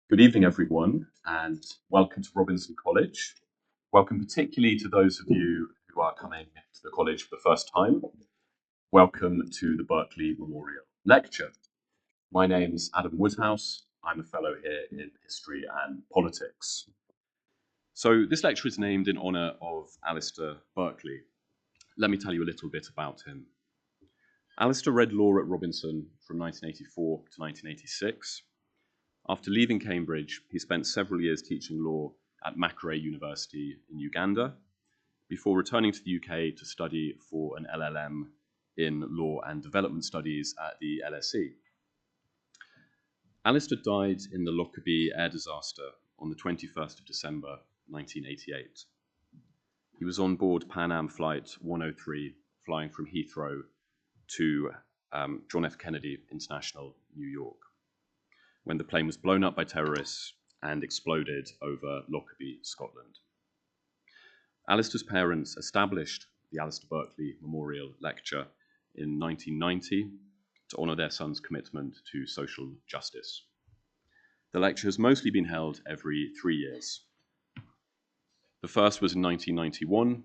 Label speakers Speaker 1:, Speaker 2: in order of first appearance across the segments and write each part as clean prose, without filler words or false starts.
Speaker 1: Good evening, everyone, and welcome to Robinson College. Welcome particularly to those of you who are coming to the college for the first time. Welcome to the Berkley Memorial Lecture. My name's Adam Woodhouse. I'm a fellow here in history and politics. So this lecture is named in honour of Alistair Berkley. Let me tell you a little bit about him. Alistair read law at Robinson from 1984 to 1986. After leaving Cambridge, he spent several years teaching law at Makerere University in Uganda, before returning to the UK to study for an LLM in Law and Development Studies at the LSE. Alistair died in the Lockerbie air disaster on the 21st of December 1988. He was on board Pan Am Flight 103, flying from Heathrow to John F. Kennedy International, New York, when the plane was blown up by terrorists and exploded over Lockerbie, Scotland. Alistair's parents established the Alistair Berkley Memorial Lecture in 1990 to honour their son's commitment to social justice. The lecture has mostly been held every 3 years. The first was in 1991,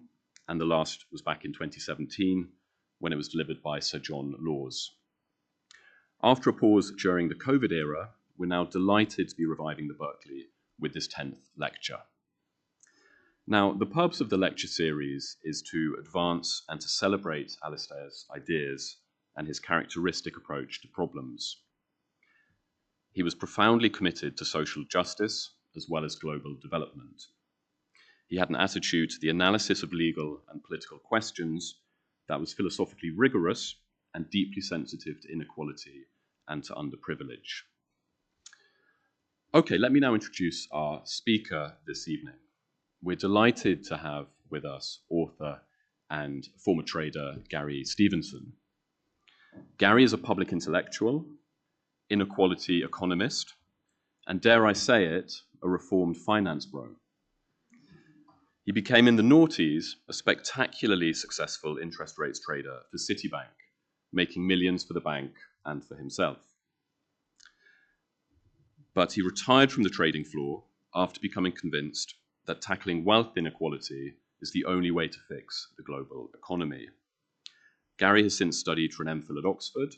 Speaker 1: and the last was back in 2017, when it was delivered by Sir John Laws. After a pause during the COVID era, we're now delighted to be reviving the Berkley with this 10th lecture. Now, the purpose of the lecture series is to advance and to celebrate Alistair's ideas and his characteristic approach to problems. He was profoundly committed to social justice as well as global development. He had an attitude to the analysis of legal and political questions that was philosophically rigorous and deeply sensitive to inequality and to underprivilege. Okay, let me now introduce our speaker this evening. We're delighted to have with us author and former trader Gary Stevenson. Gary is a public intellectual, inequality economist, and dare I say it, a reformed finance bro. He became in the noughties a spectacularly successful interest rates trader for Citibank, making millions for the bank and for himself. But he retired from the trading floor after becoming convinced that tackling wealth inequality is the only way to fix the global economy. Gary has since studied for an MPhil at Oxford,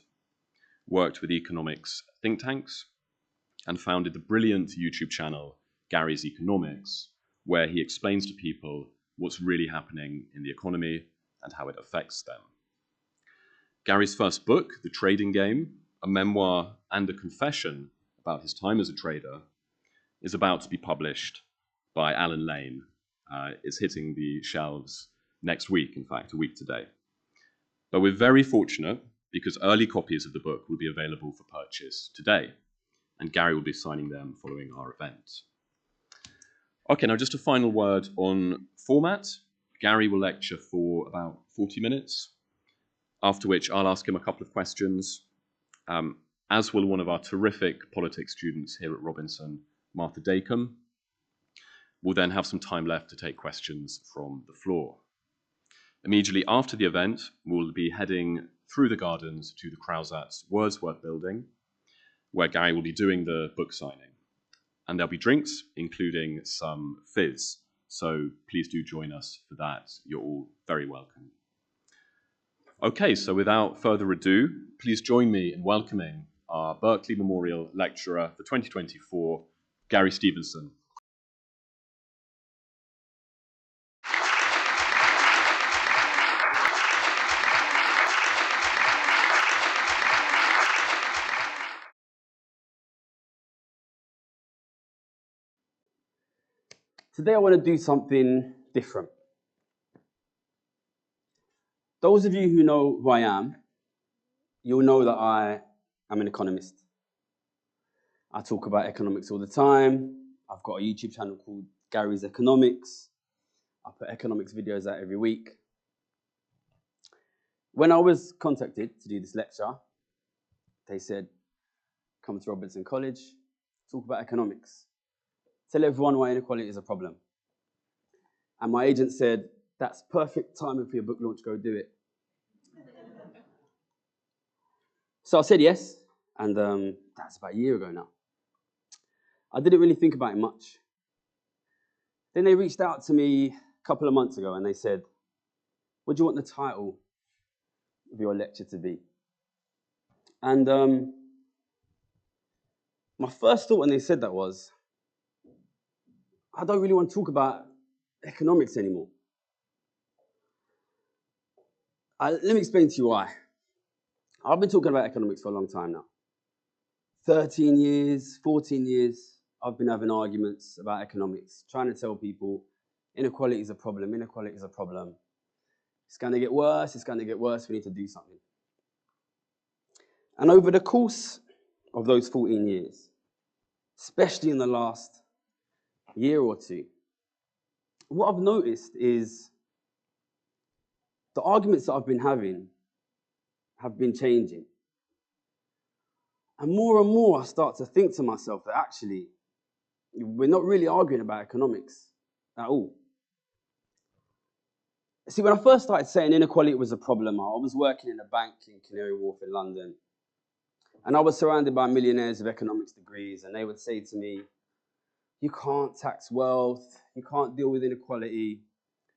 Speaker 1: worked with economics think tanks, and founded the brilliant YouTube channel Gary's Economics, where he explains to people what's really happening in the economy and how it affects them. Gary's first book, The Trading Game, a memoir and a confession about his time as a trader, is about to be published by Alan Lane. It's hitting the shelves next week, in fact, a week today. But we're very fortunate because early copies of the book will be available for purchase today, and Gary will be signing them following our event. Okay, now just a final word on format. Gary will lecture for about 40 minutes, after which I'll ask him a couple of questions, as will one of our terrific politics students here at Robinson, Martha Dacombe. We'll then have some time left to take questions from the floor. Immediately after the event, we'll be heading through the gardens to the Krausatz Wordsworth building, where Gary will be doing the book signing. And there'll be drinks, including some fizz. So please do join us for that. You're all very welcome. Okay, so without further ado, please join me in welcoming our Berkley Memorial Lecturer for 2024, Gary Stevenson.
Speaker 2: Today I want to do something different. Those of you who know who I am, you'll know that I am an economist. I talk about economics all the time. I've got a YouTube channel called Gary's Economics. I put economics videos out every week. When I was contacted to do this lecture, they said, come to Robinson College, talk about economics. Tell everyone why inequality is a problem. And my agent said, that's perfect timing for your book launch, go do it. So I said yes, and that's about a year ago now. I didn't really think about it much. Then they reached out to me a couple of months ago and they said, what do you want the title of your lecture to be? And my first thought when they said that was, I don't really want to talk about economics anymore. Let me explain to you why. I've been talking about economics for a long time now. 13 years, 14 years, I've been having arguments about economics, trying to tell people inequality is a problem, inequality is a problem. It's going to get worse, we need to do something. And over the course of those 14 years, especially in the last year or two, what I've noticed is the arguments that I've been having have been changing. And more I start to think to myself that actually, we're not really arguing about economics at all. See, when I first started saying inequality was a problem, I was working in a bank in Canary Wharf in London. And I was surrounded by millionaires with economics degrees, and they would say to me, you can't tax wealth, you can't deal with inequality,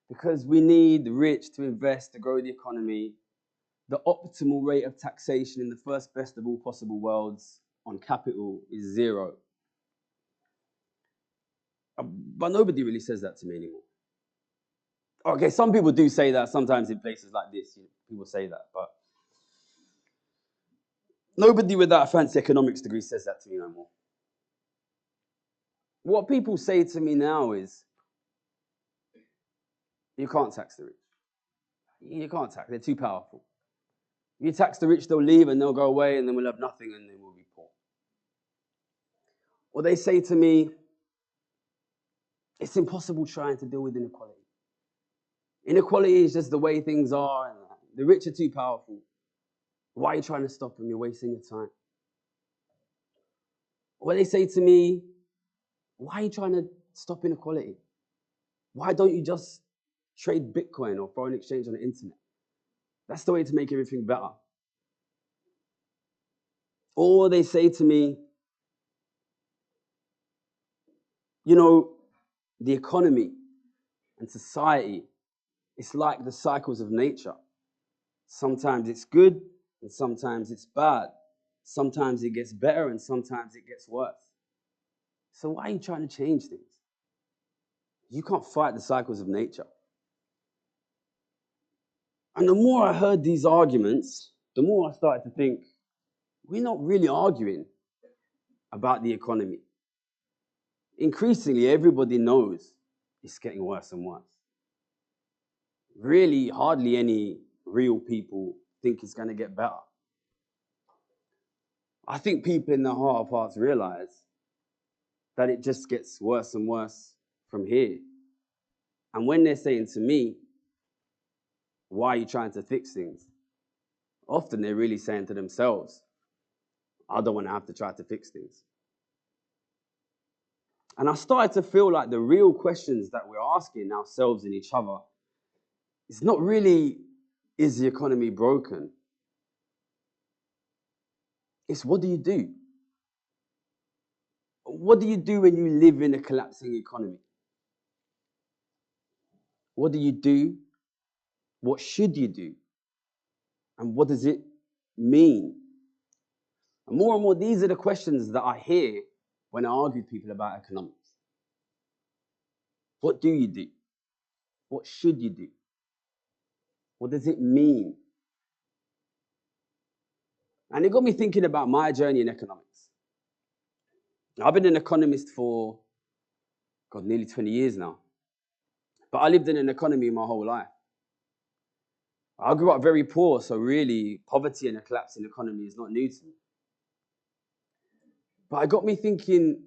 Speaker 2: because we need the rich to invest to grow the economy. The optimal rate of taxation in the first best of all possible worlds on capital is 0. But nobody really says that to me anymore. Okay, some people do say that sometimes in places like this, people say that, but nobody without a fancy economics degree says that to me no more. What people say to me now is, you can't tax the rich. You can't tax, they're too powerful. You tax the rich, they'll leave and they'll go away and then we'll have nothing and then we'll be poor. Or they say to me, it's impossible trying to deal with inequality. Inequality is just the way things are and the rich are too powerful. Why are you trying to stop them? You're wasting your time. Or they say to me, why are you trying to stop inequality? Why don't you just trade Bitcoin or foreign exchange on the internet? That's the way to make everything better. Or they say to me, you know, the economy and society, it's like the cycles of nature. Sometimes it's good and sometimes it's bad. Sometimes it gets better and sometimes it gets worse. So why are you trying to change things? You can't fight the cycles of nature. And the more I heard these arguments, the more I started to think, we're not really arguing about the economy. Increasingly, everybody knows it's getting worse and worse. Really, hardly any real people think it's going to get better. I think people in their heart of hearts realize that it just gets worse and worse from here. And when they're saying to me, why are you trying to fix things? Often they're really saying to themselves, I don't want to have to try to fix things. And I started to feel like the real questions that we're asking ourselves and each other, it's not really, is the economy broken? It's what do you do? What do you do when you live in a collapsing economy? What do you do? What should you do? And what does it mean? And more, these are the questions that I hear when I argue with people about economics. What do you do? What should you do? What does it mean? And it got me thinking about my journey in economics. I've been an economist for, nearly 20 years now. But I lived in an economy my whole life. I grew up very poor, so really poverty and a collapsing economy is not new to me. But it got me thinking,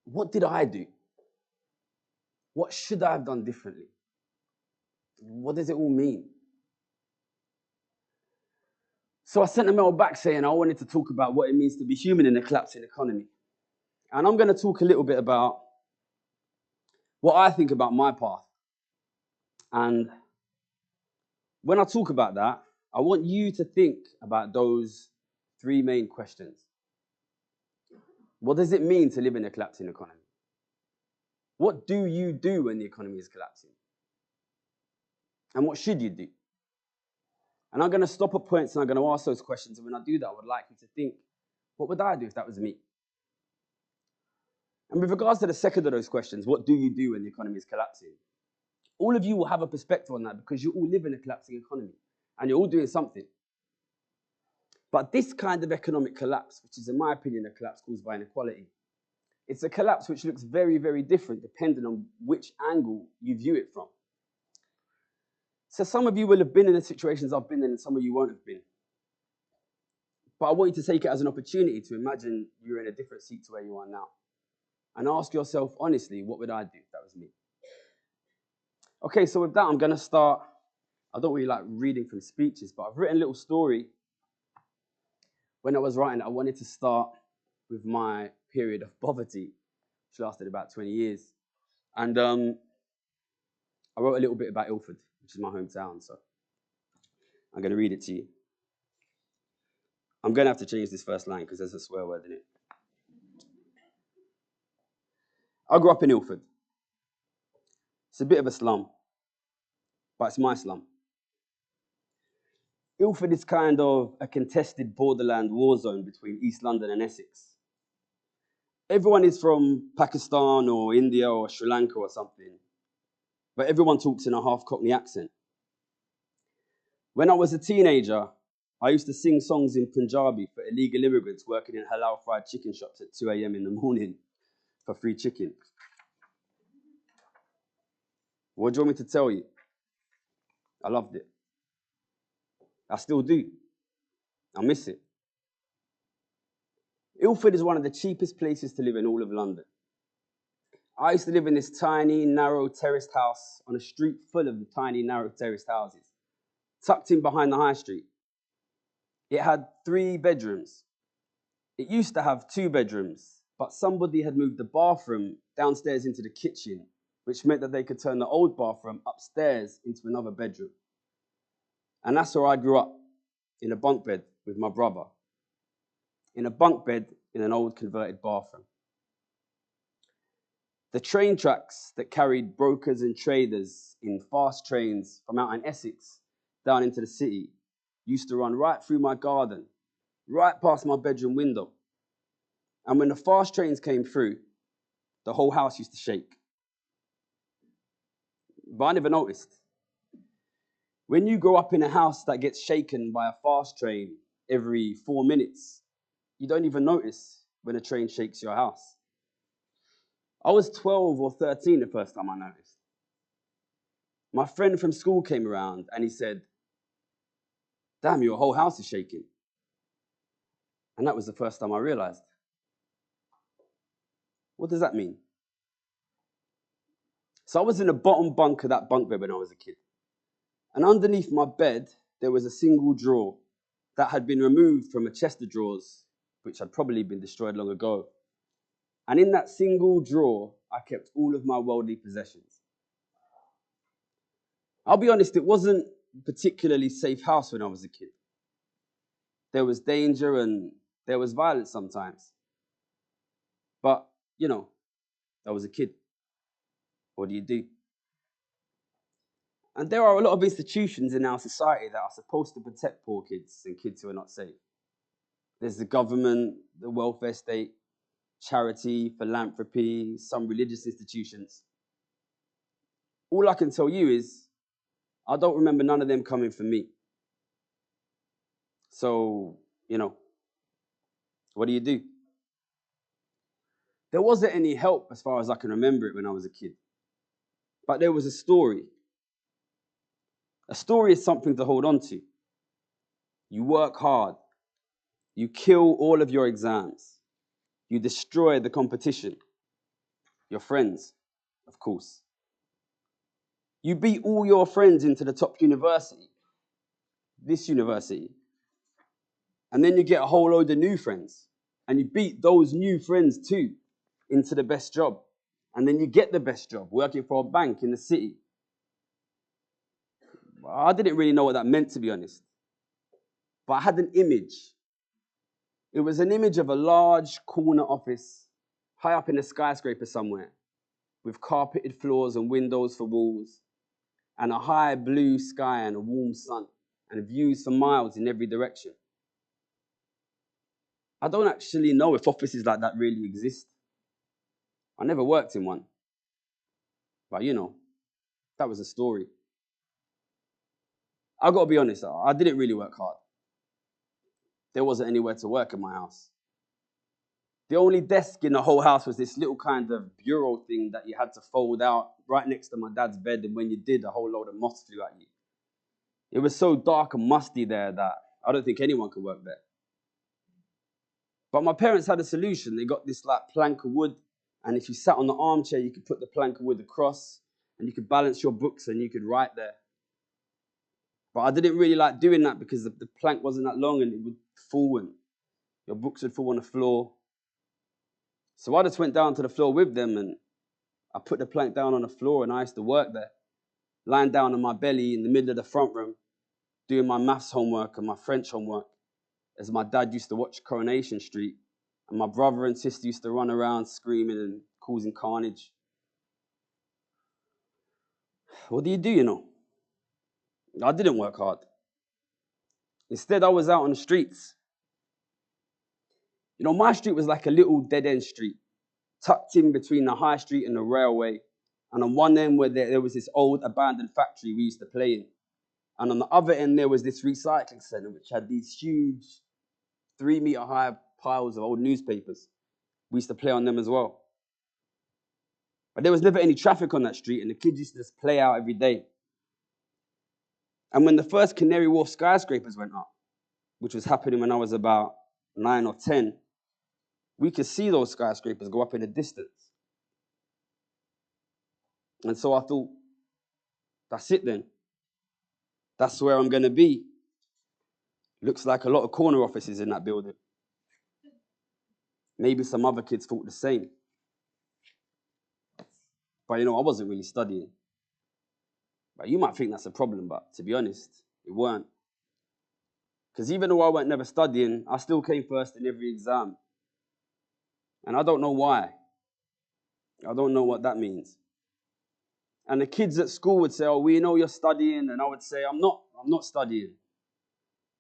Speaker 2: what did I do? What should I have done differently? What does it all mean? So I sent a mail back saying I wanted to talk about what it means to be human in a collapsing economy. And I'm going to talk a little bit about what I think about my path. And when I talk about that, I want you to think about those 3 main questions. What does it mean to live in a collapsing economy? What do you do when the economy is collapsing? And what should you do? And I'm going to stop at points and I'm going to ask those questions. And when I do that, I would like you to think, what would I do if that was me? And with regards to the second of those questions, what do you do when the economy is collapsing? All of you will have a perspective on that because you all live in a collapsing economy and you're all doing something. But this kind of economic collapse, which is in my opinion a collapse caused by inequality, it's a collapse which looks very, very different depending on which angle you view it from. So some of you will have been in the situations I've been in and some of you won't have been. But I want you to take it as an opportunity to imagine you're in a different seat to where you are now. And ask yourself honestly, what would I do if that was me? Okay, so with that, I'm going to start. I don't really like reading from speeches, but I've written a little story. When I was writing, I wanted to start with my period of poverty, which lasted about 20 years. And I wrote a little bit about Ilford, which is my hometown, so I'm going to read it to you. I'm going to have to change this first line because there's a swear word in it. I grew up in Ilford. It's a bit of a slum, but it's my slum. Ilford is kind of a contested borderland war zone between East London and Essex. Everyone is from Pakistan or India or Sri Lanka or something, but everyone talks in a half Cockney accent. When I was a teenager, I used to sing songs in Punjabi for illegal immigrants working in halal fried chicken shops at 2 a.m. in the morning for free chicken. What do you want me to tell you? I loved it. I still do. I miss it. Ilford is one of the cheapest places to live in all of London. I used to live in this tiny, narrow, terraced house on a street full of tiny, narrow, terraced houses, tucked in behind the high street. It had 3 bedrooms. It used to have 2 bedrooms, but somebody had moved the bathroom downstairs into the kitchen, which meant that they could turn the old bathroom upstairs into another bedroom. And that's where I grew up, in a bunk bed with my brother. In a bunk bed in an old converted bathroom. The train tracks that carried brokers and traders in fast trains from out in Essex down into the city used to run right through my garden, right past my bedroom window. And when the fast trains came through, the whole house used to shake. But I never noticed. When you grow up in a house that gets shaken by a fast train every 4 minutes, you don't even notice when a train shakes your house. I was 12 or 13 the first time I noticed. My friend from school came around and he said, "Damn, your whole house is shaking." And that was the first time I realized. What does that mean? So I was in the bottom bunk of that bunk bed when I was a kid. And underneath my bed, there was a single drawer that had been removed from a chest of drawers, which had probably been destroyed long ago. And in that single drawer, I kept all of my worldly possessions. I'll be honest, it wasn't a particularly safe house when I was a kid. There was danger and there was violence sometimes. But, I was a kid. What do you do? And there are a lot of institutions in our society that are supposed to protect poor kids and kids who are not safe. There's the government, the welfare state, charity, philanthropy, some religious institutions. All I can tell you is, I don't remember none of them coming for me. So, what do you do? There wasn't any help as far as I can remember it when I was a kid. But there was a story. A story is something to hold on to. You work hard. You kill all of your exams. You destroy the competition. Your friends, of course. You beat all your friends into the top university. This university. And then you get a whole load of new friends. And you beat those new friends too into the best job. And then you get the best job, working for a bank in the city. I didn't really know what that meant, to be honest. But I had an image. It was an image of a large corner office high up in a skyscraper somewhere, with carpeted floors and windows for walls, and a high blue sky and a warm sun, and views for miles in every direction. I don't actually know if offices like that really exist. I never worked in one. But that was a story. I got to be honest, I didn't really work hard. There wasn't anywhere to work in my house. The only desk in the whole house was this little kind of bureau thing that you had to fold out right next to my dad's bed, and when you did, a whole load of moths flew at you. It was so dark and musty there that I don't think anyone could work there. But my parents had a solution. They got this plank of wood, and if you sat on the armchair, you could put the plank of wood across, and you could balance your books, and you could write there. But I didn't really like doing that because the plank wasn't that long, and it would fall, and your books would fall on the floor. So I just went down to the floor with them, and I put the plank down on the floor, and I used to work there, lying down on my belly in the middle of the front room, doing my maths homework and my French homework, as my dad used to watch Coronation Street, and my brother and sister used to run around screaming and causing carnage. What do? I didn't work hard. Instead, I was out on the streets. My street was like a little dead-end street, tucked in between the high street and the railway, and on one end where there was this old abandoned factory we used to play in, and on the other end there was this recycling centre which had these huge 3-metre high piles of old newspapers. We used to play on them as well. But there was never any traffic on that street, and the kids used to just play out every day. And when the first Canary Wharf skyscrapers went up, which was happening when I was about 9 or 10, we could see those skyscrapers go up in the distance. And so I thought, that's it then. That's where I'm going to be. Looks like a lot of corner offices in that building. Maybe some other kids thought the same. But I wasn't really studying. But you might think that's a problem, but to be honest, it weren't. Because even though I weren't never studying, I still came first in every exam. And I don't know why. I don't know what that means. And the kids at school would say, oh, we know you're studying. And I would say, I'm not studying.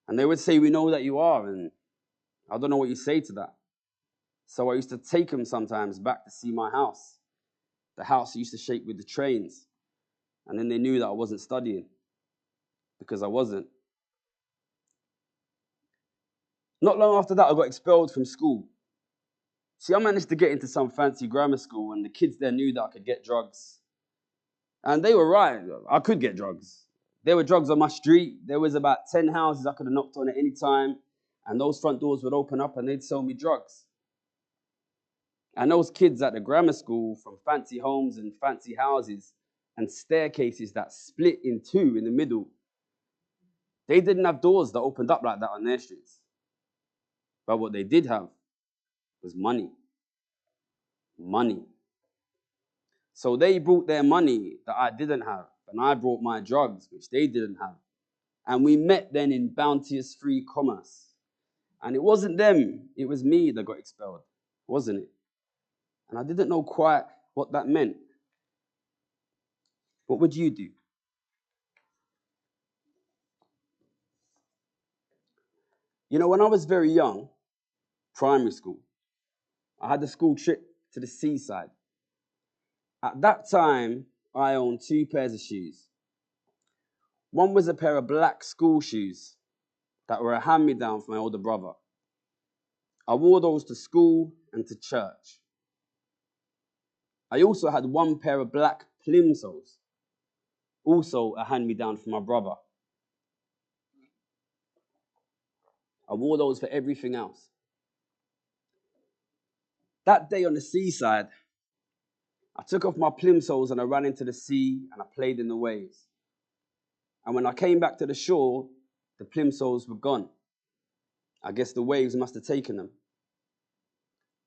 Speaker 2: And they would say, we know that you are. And I don't know what you say to that. So I used to take them sometimes back to see my house. The house I used to shake with the trains. And then they knew that I wasn't studying. Because I wasn't. Not long after that, I got expelled from school. See, I managed to get into some fancy grammar school, and the kids there knew that I could get drugs. And they were right. I could get drugs. There were drugs on my street. There was about 10 houses I could have knocked on at any time, and those front doors would open up and they'd sell me drugs. And those kids at the grammar school, from fancy homes and fancy houses and staircases that split in two in the middle, they didn't have doors that opened up like that on their streets. But what they did have was money. Money. So they brought their money that I didn't have, and I brought my drugs, which they didn't have. And we met then in bounteous free commerce. And it wasn't them, it was me that got expelled, wasn't it? And I didn't know quite what that meant. What would you do? When I was very young, primary school, I had a school trip to the seaside. At that time, I owned 2 pairs of shoes. One was a pair of black school shoes that were a hand-me-down from my older brother. I wore those to school and to church. I also had 1 pair of black plimsolls, also a hand-me-down from my brother. I wore those for everything else. That day on the seaside, I took off my plimsolls and I ran into the sea and I played in the waves. And when I came back to the shore, the plimsolls were gone. I guess the waves must have taken them.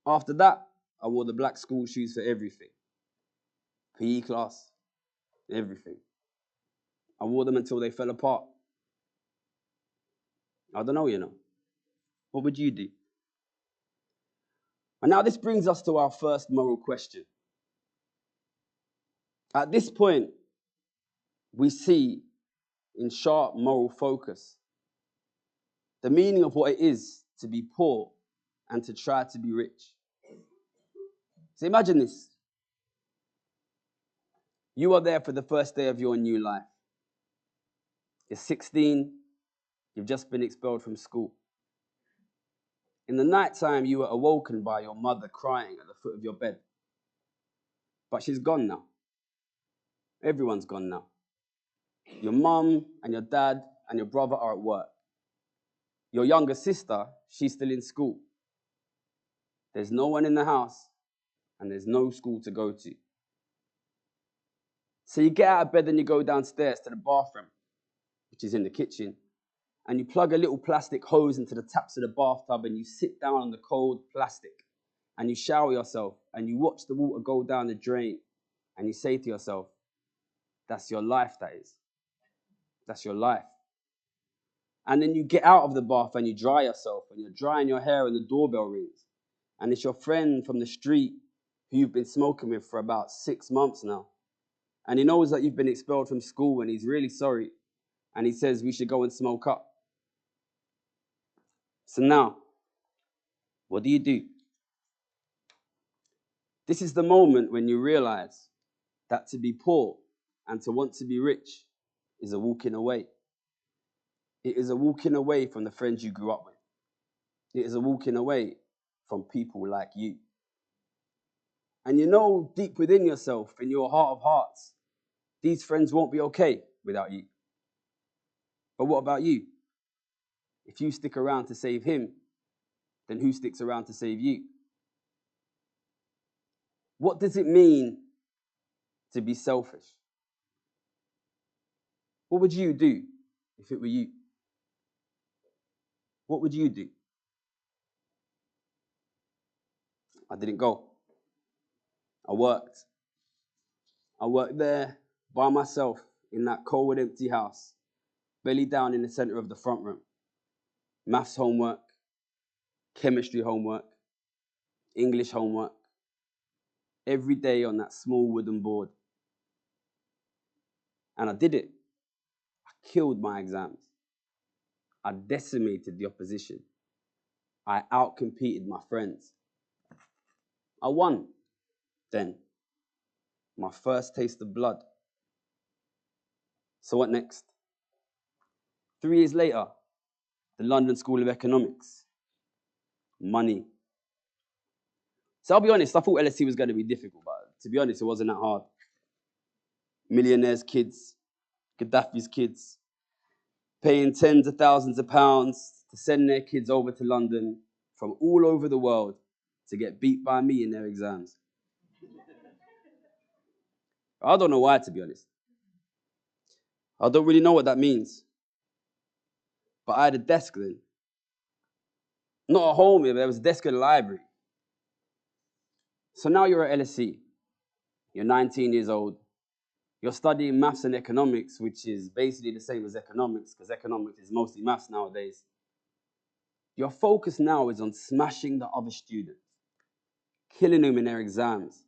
Speaker 2: After that, I wore the black school shoes for everything. PE class, everything. I wore them until they fell apart. I don't know, What would you do? And now this brings us to our first moral question. At this point, we see in sharp moral focus the meaning of what it is to be poor and to try to be rich. So imagine this. You are there for the first day of your new life. You're 16, you've just been expelled from school. In the night time, you were awoken by your mother crying at the foot of your bed. But she's gone now. Everyone's gone now. Your mum and your dad and your brother are at work. Your younger sister, she's still in school. There's no one in the house and there's no school to go to. So you get out of bed and you go downstairs to the bathroom, which is in the kitchen, and you plug a little plastic hose into the taps of the bathtub and you sit down on the cold plastic and you shower yourself and you watch the water go down the drain and you say to yourself, that's your life, that is. That's your life. And then you get out of the bath and you dry yourself and you're drying your hair and the doorbell rings. And it's your friend from the street who you've been smoking with for about 6 months now. And he knows that you've been expelled from school and he's really sorry. And he says we should go and smoke up. So now, what do? This is the moment when you realize that to be poor and to want to be rich is a walking away. It is a walking away from the friends you grew up with. It is a walking away from people like you. And you know deep within yourself, in your heart of hearts, these friends won't be okay without you. But what about you? If you stick around to save him, then who sticks around to save you? What does it mean to be selfish? What would you do if it were you? What would you do? I didn't go. I worked. I worked there by myself in that cold, empty house, belly down in the center of the front room. Maths homework, chemistry homework, English homework, every day on that small wooden board. And I did it. I killed my exams. I decimated the opposition. I outcompeted my friends. I won. Then, my first taste of blood. So what next? 3 years later, the London School of Economics. Money. So I'll be honest, I thought LSE was going to be difficult, but to be honest, it wasn't that hard. Millionaires' kids, Gaddafi's kids, paying tens of thousands of pounds to send their kids over to London from all over the world to get beat by me in their exams. I don't know why, to be honest. I don't really know what that means. But I had a desk then. Not at home, but there was a desk in the library. So now you're at LSE. You're 19 years old. You're studying maths and economics, which is basically the same as economics, because economics is mostly maths nowadays. Your focus now is on smashing the other students, killing them in their exams,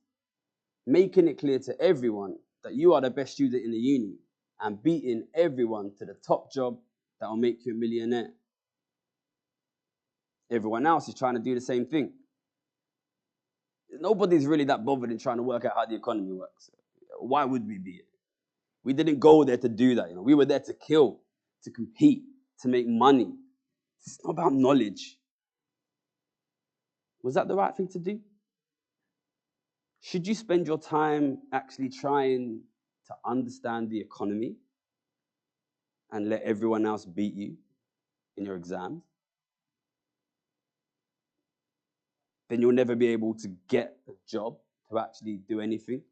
Speaker 2: making it clear to everyone that you are the best student in the uni and beating everyone to the top job that will make you a millionaire. Everyone else is trying to do the same thing. Nobody's really that bothered in trying to work out how the economy works. Why would we be? We didn't go there to do that. We were there to kill, to compete, to make money. It's not about knowledge. Was that the right thing to do? Should you spend your time actually trying to understand the economy and let everyone else beat you in your exams? Then you'll never be able to get a job to actually do anything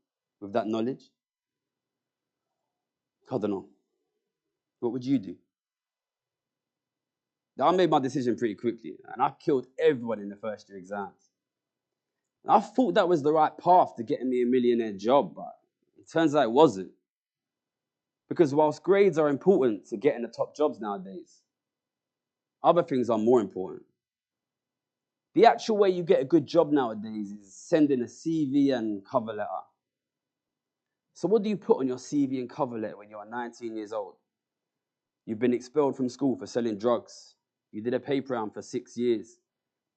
Speaker 2: with that knowledge. I don't know. What would you do? Now, I made my decision pretty quickly, and I killed everyone in the first year exams. And I thought that was the right path to getting me a millionaire job, but it turns out it wasn't. Because whilst grades are important to getting the top jobs nowadays, other things are more important. The actual way you get a good job nowadays is sending a CV and cover letter. So what do you put on your CV and cover letter when you're 19 years old? You've been expelled from school for selling drugs. You did a paper round for 6 years.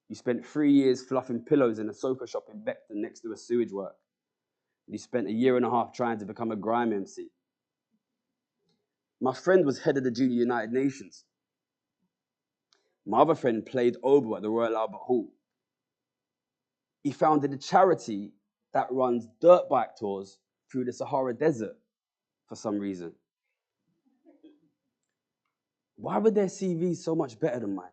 Speaker 2: You spent 3 years fluffing pillows in a sofa shop in Beckton next to a sewage work. You spent 1.5 years trying to become a grime MC. My friend was head of the Junior United Nations. My other friend played oboe at the Royal Albert Hall. He founded a charity that runs dirt bike tours through the Sahara Desert for some reason. Why were their CVs so much better than mine?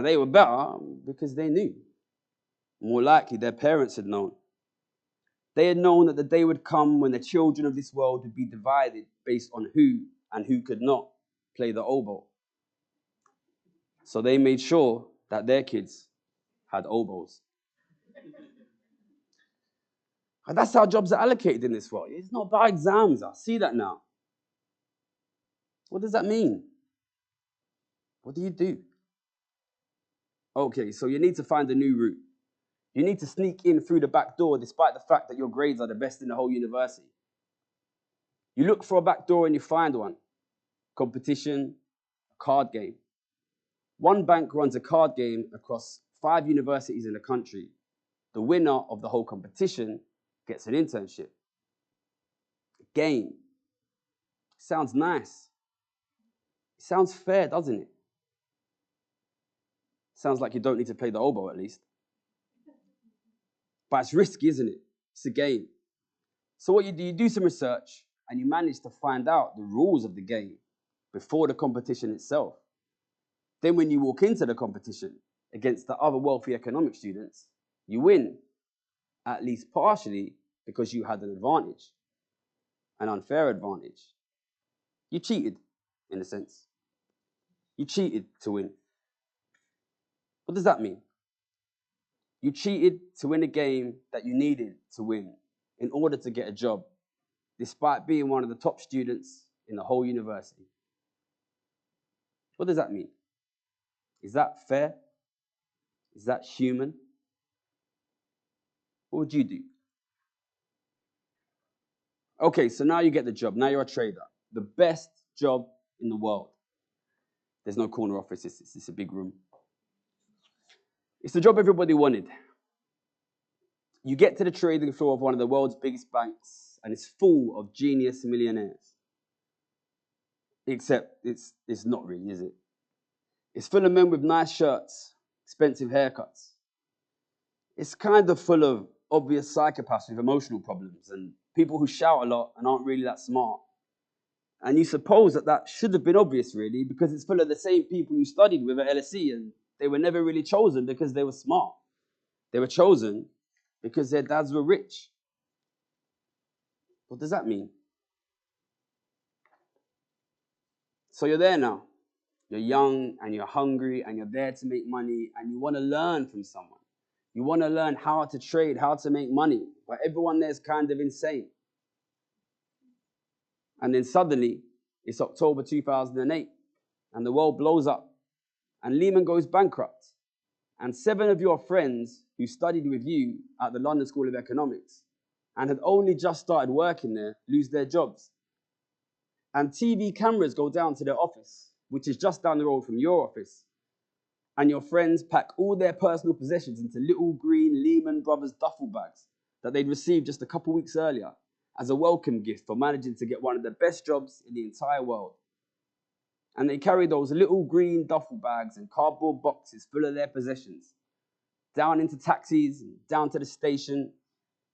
Speaker 2: They were better because they knew. More likely, their parents had known. They had known that the day would come when the children of this world would be divided based on who and who could not play the oboe. So they made sure that their kids had oboes. And that's how jobs are allocated in this world. It's not by exams. I see that now. What does that mean? What do you do? Okay, so you need to find a new route. You need to sneak in through the back door despite the fact that your grades are the best in the whole university. You look for a back door and you find one. Competition, a card game. One bank runs a card game across 5 universities in the country. The winner of the whole competition gets an internship. A game. Sounds nice. It sounds fair, doesn't it? Sounds like you don't need to play the oboe at least. But it's risky, isn't it? It's a game. So what you do some research and you manage to find out the rules of the game before the competition itself. Then when you walk into the competition against the other wealthy economic students, you win, at least partially because you had an advantage, an unfair advantage. You cheated, in a sense. You cheated to win. What does that mean? You cheated to win a game that you needed to win in order to get a job, despite being one of the top students in the whole university. What does that mean? Is that fair? Is that human? What would you do? Okay, so now you get the job. Now you're a trader. The best job in the world. There's no corner office. It's a big room. It's the job everybody wanted. You get to the trading floor of one of the world's biggest banks, and it's full of genius millionaires. Except it's not really, is it? It's full of men with nice shirts, expensive haircuts. It's kind of full of obvious psychopaths with emotional problems and people who shout a lot and aren't really that smart. And you suppose that should have been obvious, really, because it's full of the same people you studied with at LSE, and they were never really chosen because they were smart. They were chosen because their dads were rich. What does that mean? So you're there now. You're young and you're hungry and you're there to make money and you want to learn from someone. You want to learn how to trade, how to make money, but everyone there is kind of insane. And then suddenly, it's October 2008, and the world blows up, and Lehman goes bankrupt, and 7 of your friends who studied with you at the London School of Economics and had only just started working there lose their jobs. And TV cameras go down to their office, which is just down the road from your office, and your friends pack all their personal possessions into little green Lehman Brothers duffel bags that they'd received just a couple weeks earlier as a welcome gift for managing to get one of the best jobs in the entire world. And they carry those little green duffel bags and cardboard boxes full of their possessions down into taxis, and down to the station,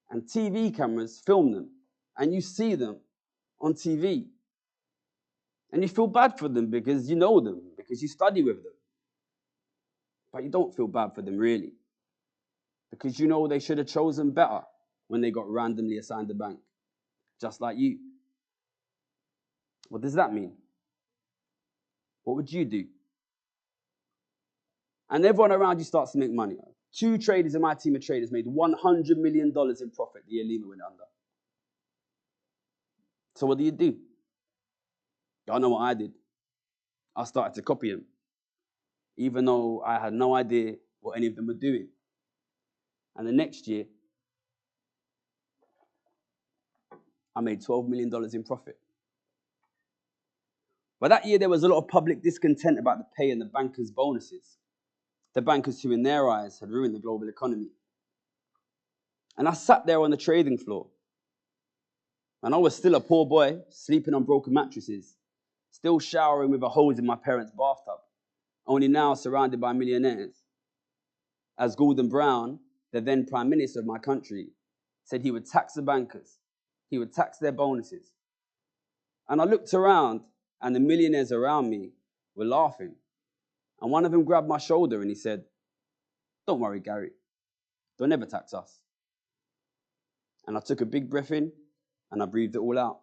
Speaker 2: and TV cameras film them, and you see them on TV. And you feel bad for them because you know them, because you study with them. But you don't feel bad for them, really, because you know they should have chosen better when they got randomly assigned a bank, just like you. What does that mean? What would you do? And everyone around you starts to make money. 2 traders in my team of traders made $100 million in profit the year Lehman went under. So what do? I know what I did. I started to copy him. even though I had no idea what any of them were doing. And the next year, I made $12 million in profit. But that year, there was a lot of public discontent about the pay and the bankers' bonuses. The bankers who, in their eyes, had ruined the global economy. And I sat there on the trading floor. And I was still a poor boy, sleeping on broken mattresses, still showering with a hose in my parents' bathtub, only now surrounded by millionaires. As Gordon Brown, the then Prime Minister of my country, said he would tax the bankers, he would tax their bonuses. And I looked around, and the millionaires around me were laughing. And one of them grabbed my shoulder and he said, "Don't worry, Gary, they'll never tax us." And I took a big breath in and I breathed it all out.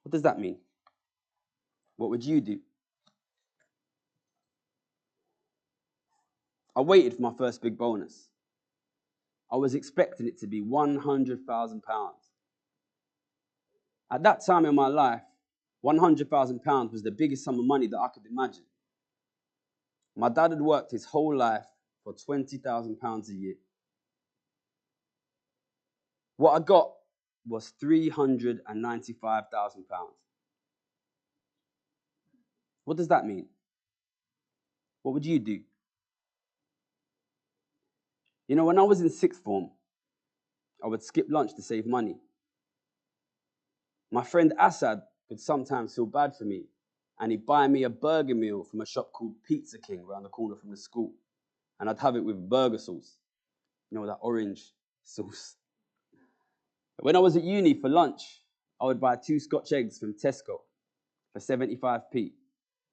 Speaker 2: What does that mean? What would you do? I waited for my first big bonus. I was expecting it to be £100,000. At that time in my life, £100,000 was the biggest sum of money that I could imagine. My dad had worked his whole life for £20,000 a year. What I got was £395,000. What does that mean? What would you do? You know, when I was in sixth form, I would skip lunch to save money. My friend Assad would sometimes feel bad for me, and he'd buy me a burger meal from a shop called Pizza King around the corner from the school, and I'd have it with burger sauce. You know, that orange sauce. When I was at uni for lunch, I would buy 2 Scotch eggs from Tesco for 75p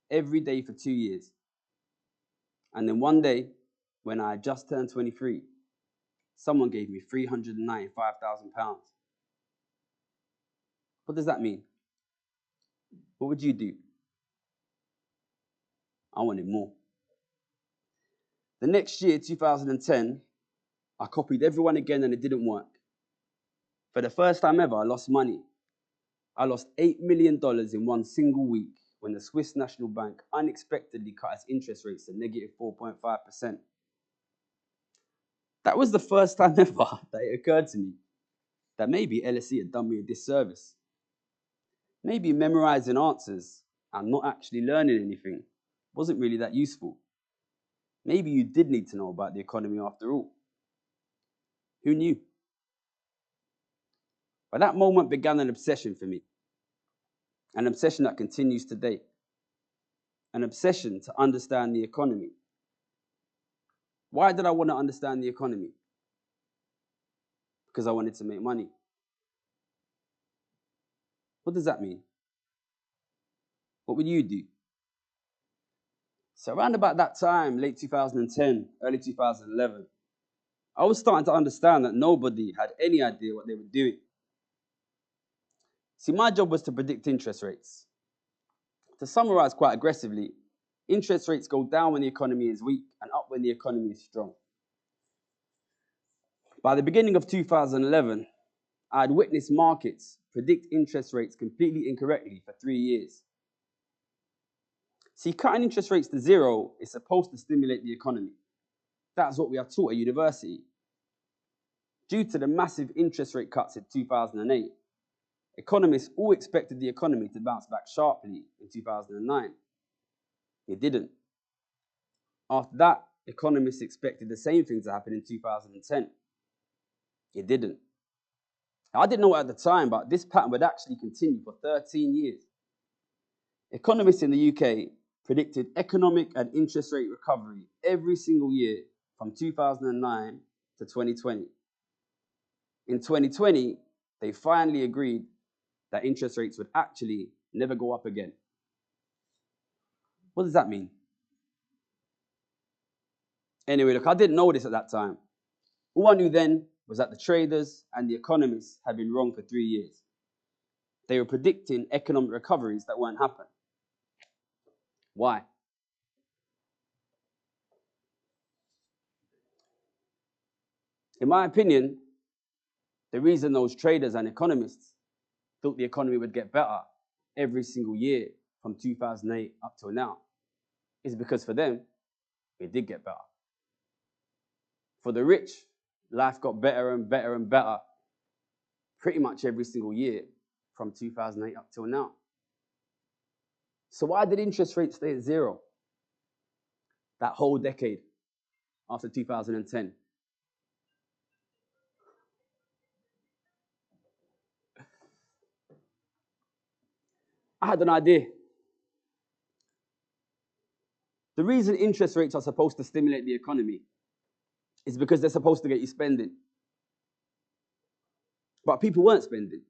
Speaker 2: every day for 2 years. And then one day, when I had just turned 23, someone gave me £395,000. What does that mean? What would you do? I wanted more. The next year, 2010, I copied everyone again and it didn't work. For the first time ever, I lost money. I lost $8 million in one single week when the Swiss National Bank unexpectedly cut its interest rates to negative 4.5%. That was the first time ever that it occurred to me that maybe LSE had done me a disservice. Maybe memorizing answers and not actually learning anything wasn't really that useful. Maybe you did need to know about the economy after all. Who knew? But that moment began an obsession for me. An obsession that continues today. An obsession to understand the economy. Why did I want to understand the economy? Because I wanted to make money. What does that mean? What would you do? So around about that time, late 2010, early 2011, I was starting to understand that nobody had any idea what they were doing. See, my job was to predict interest rates. To summarize quite aggressively, interest rates go down when the economy is weak and up when the economy is strong. By the beginning of 2011, I had witnessed markets predict interest rates completely incorrectly for 3 years. See, cutting interest rates to zero is supposed to stimulate the economy. That's what we are taught at university. Due to the massive interest rate cuts in 2008, economists all expected the economy to bounce back sharply in 2009. It didn't. After that, economists expected the same thing to happen in 2010. It didn't. I didn't know it at the time, but this pattern would actually continue for 13 years. Economists in the UK predicted economic and interest rate recovery every single year from 2009 to 2020. In 2020, they finally agreed that interest rates would actually never go up again. What does that mean? Anyway, look, I didn't know this at that time. All I knew then was that the traders and the economists had been wrong for 3 years. They were predicting economic recoveries that weren't happening. Why? In my opinion, the reason those traders and economists thought the economy would get better every single year from 2008 up till now is because for them, it did get better. For the rich, life got better and better and better pretty much every single year from 2008 up till now. So why did interest rates stay at zero that whole decade after 2010? I had an idea. The reason interest rates are supposed to stimulate the economy is because they're supposed to get you spending. But people weren't spending.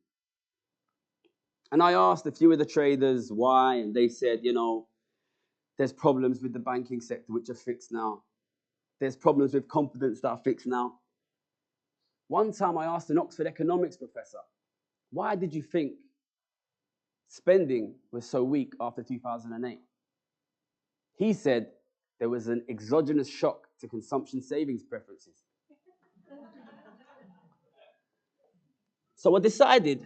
Speaker 2: And I asked a few of the traders why, and they said, there's problems with the banking sector which are fixed now. There's problems with confidence that are fixed now. One time I asked an Oxford economics professor, why did you think spending was so weak after 2008? He said there was an exogenous shock to consumption savings preferences. So I decided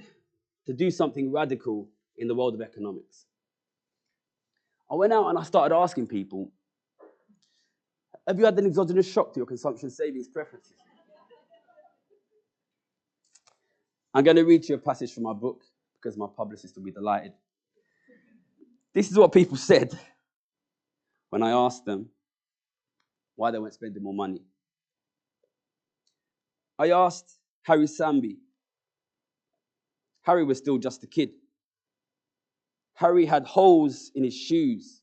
Speaker 2: to do something radical in the world of economics. I went out and I started asking people, have you had an exogenous shock to your consumption savings preferences? I'm going to read you a passage from my book because my publicist will be delighted. This is what people said when I asked them why they weren't spending more money. I asked Harry Samby. Harry was still just a kid. Harry had holes in his shoes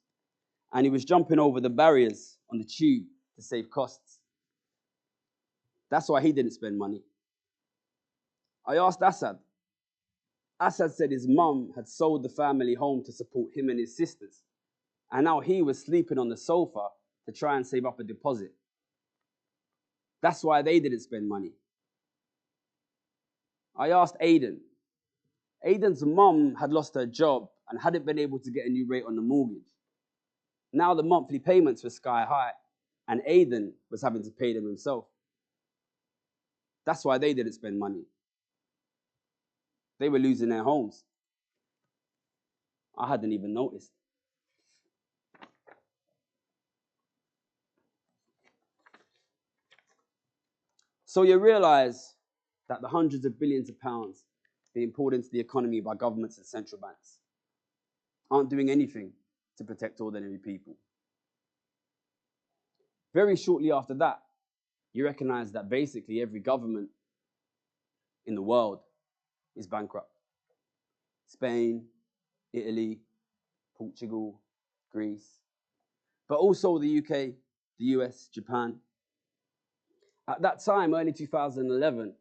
Speaker 2: and he was jumping over the barriers on the tube to save costs. That's why he didn't spend money. I asked Assad. Assad said his mum had sold the family home to support him and his sisters, and now he was sleeping on the sofa to try and save up a deposit. That's why they didn't spend money. I asked Aidan. Aidan's mum had lost her job and hadn't been able to get a new rate on the mortgage. Now the monthly payments were sky high, and Aidan was having to pay them himself. That's why they didn't spend money. They were losing their homes. I hadn't even noticed. So you realize that the hundreds of billions of pounds being poured into the economy by governments and central banks aren't doing anything to protect ordinary people. Very shortly after that, you recognize that basically every government in the world is bankrupt. Spain, Italy, Portugal, Greece, but also the UK, the US, Japan. At that time, early 2011,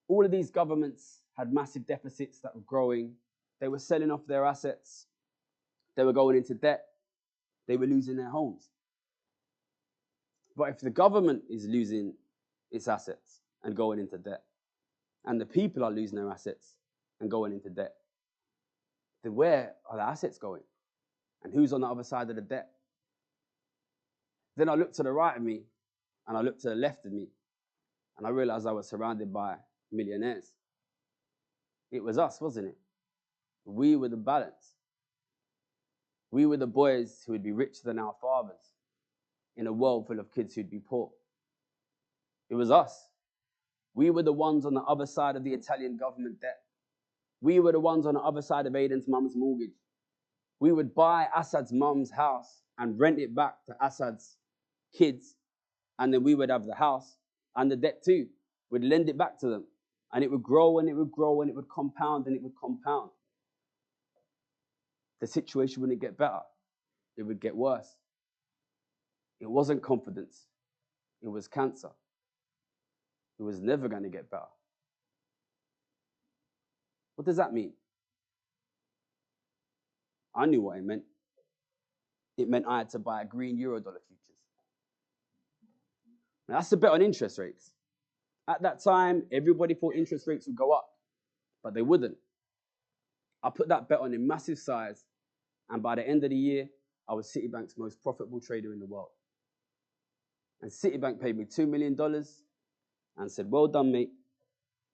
Speaker 2: all of these governments had massive deficits that were growing. They were selling off their assets. They were going into debt. They were losing their homes. But if the government is losing its assets and going into debt, and the people are losing their assets and going into debt, then where are the assets going? And who's on the other side of the debt? Then I looked to the right of me, and I looked to the left of me, and I realized I was surrounded by millionaires. It was us, wasn't it? We were the balance. We were the boys who would be richer than our fathers in a world full of kids who'd be poor. It was us. We were the ones on the other side of the Italian government debt. We were the ones on the other side of Aidan's mum's mortgage. We would buy Assad's mum's house and rent it back to Assad's kids, and then we would have the house and the debt too. We'd lend it back to them, and it would grow and it would grow and it would compound and it would compound. The situation wouldn't get better. It would get worse. It wasn't confidence. It was cancer. It was never going to get better. What does that mean? I knew what it meant. It meant I had to buy green Eurodollar futures. Now, that's a bet on interest rates. At that time, everybody thought interest rates would go up, but they wouldn't. I put that bet on in massive size, and by the end of the year, I was Citibank's most profitable trader in the world. And Citibank paid me $2 million and said, well done, mate,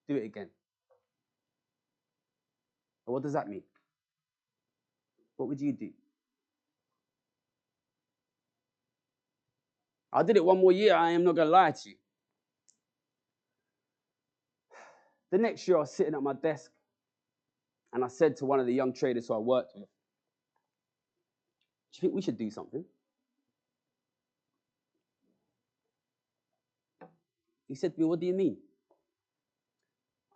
Speaker 2: do it again. But what does that mean? What would you do? I did it one more year, I am not going to lie to you. The next year, I was sitting at my desk, and I said to one of the young traders who I worked with, do you think we should do something? He said to me, what do you mean?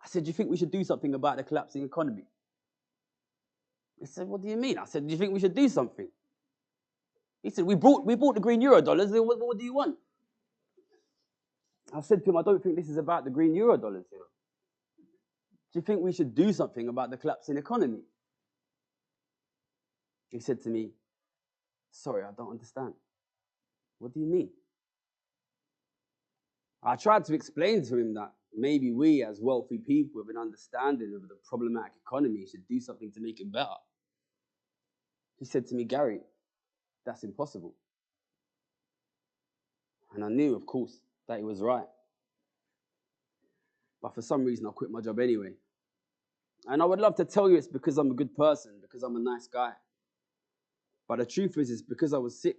Speaker 2: I said, do you think we should do something about the collapsing economy? He said, what do you mean? I said, do you think we should do something? He said, we bought the green euro dollars. What do you want? I said to him, I don't think this is about the green euro dollars. You know. Do you think we should do something about the collapsing economy? He said to me, sorry, I don't understand. What do you mean? I tried to explain to him that maybe we as wealthy people with an understanding of the problematic economy should do something to make it better. He said to me, Gary, that's impossible. And I knew, of course, that he was right. But for some reason, I quit my job anyway. And I would love to tell you it's because I'm a good person, because I'm a nice guy. But the truth is, it's because I was sick.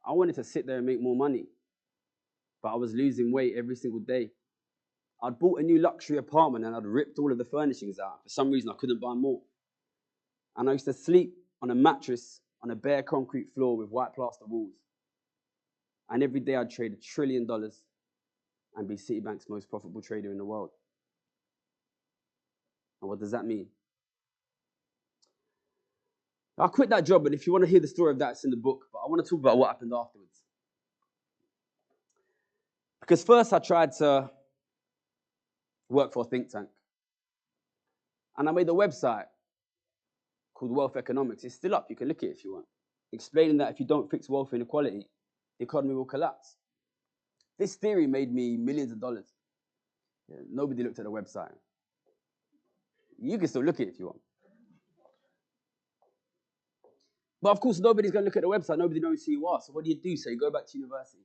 Speaker 2: I wanted to sit there and make more money. But I was losing weight every single day. I'd bought a new luxury apartment and I'd ripped all of the furnishings out. For some reason, I couldn't buy more. And I used to sleep on a mattress on a bare concrete floor with white plaster walls. And every day I'd trade $1 trillion and be Citibank's most profitable trader in the world. And what does that mean? I quit that job, and if you want to hear the story of that, it's in the book. But I want to talk about what happened afterwards. Because first I tried to work for a think tank. And I made a website called Wealth Economics. It's still up. You can look at it if you want. Explaining that if you don't fix wealth inequality, the economy will collapse. This theory made me millions of dollars. Yeah, nobody looked at the website. You can still look at it if you want. But of course, nobody's going to look at the website. Nobody knows who you are. So what do? So you go back to university.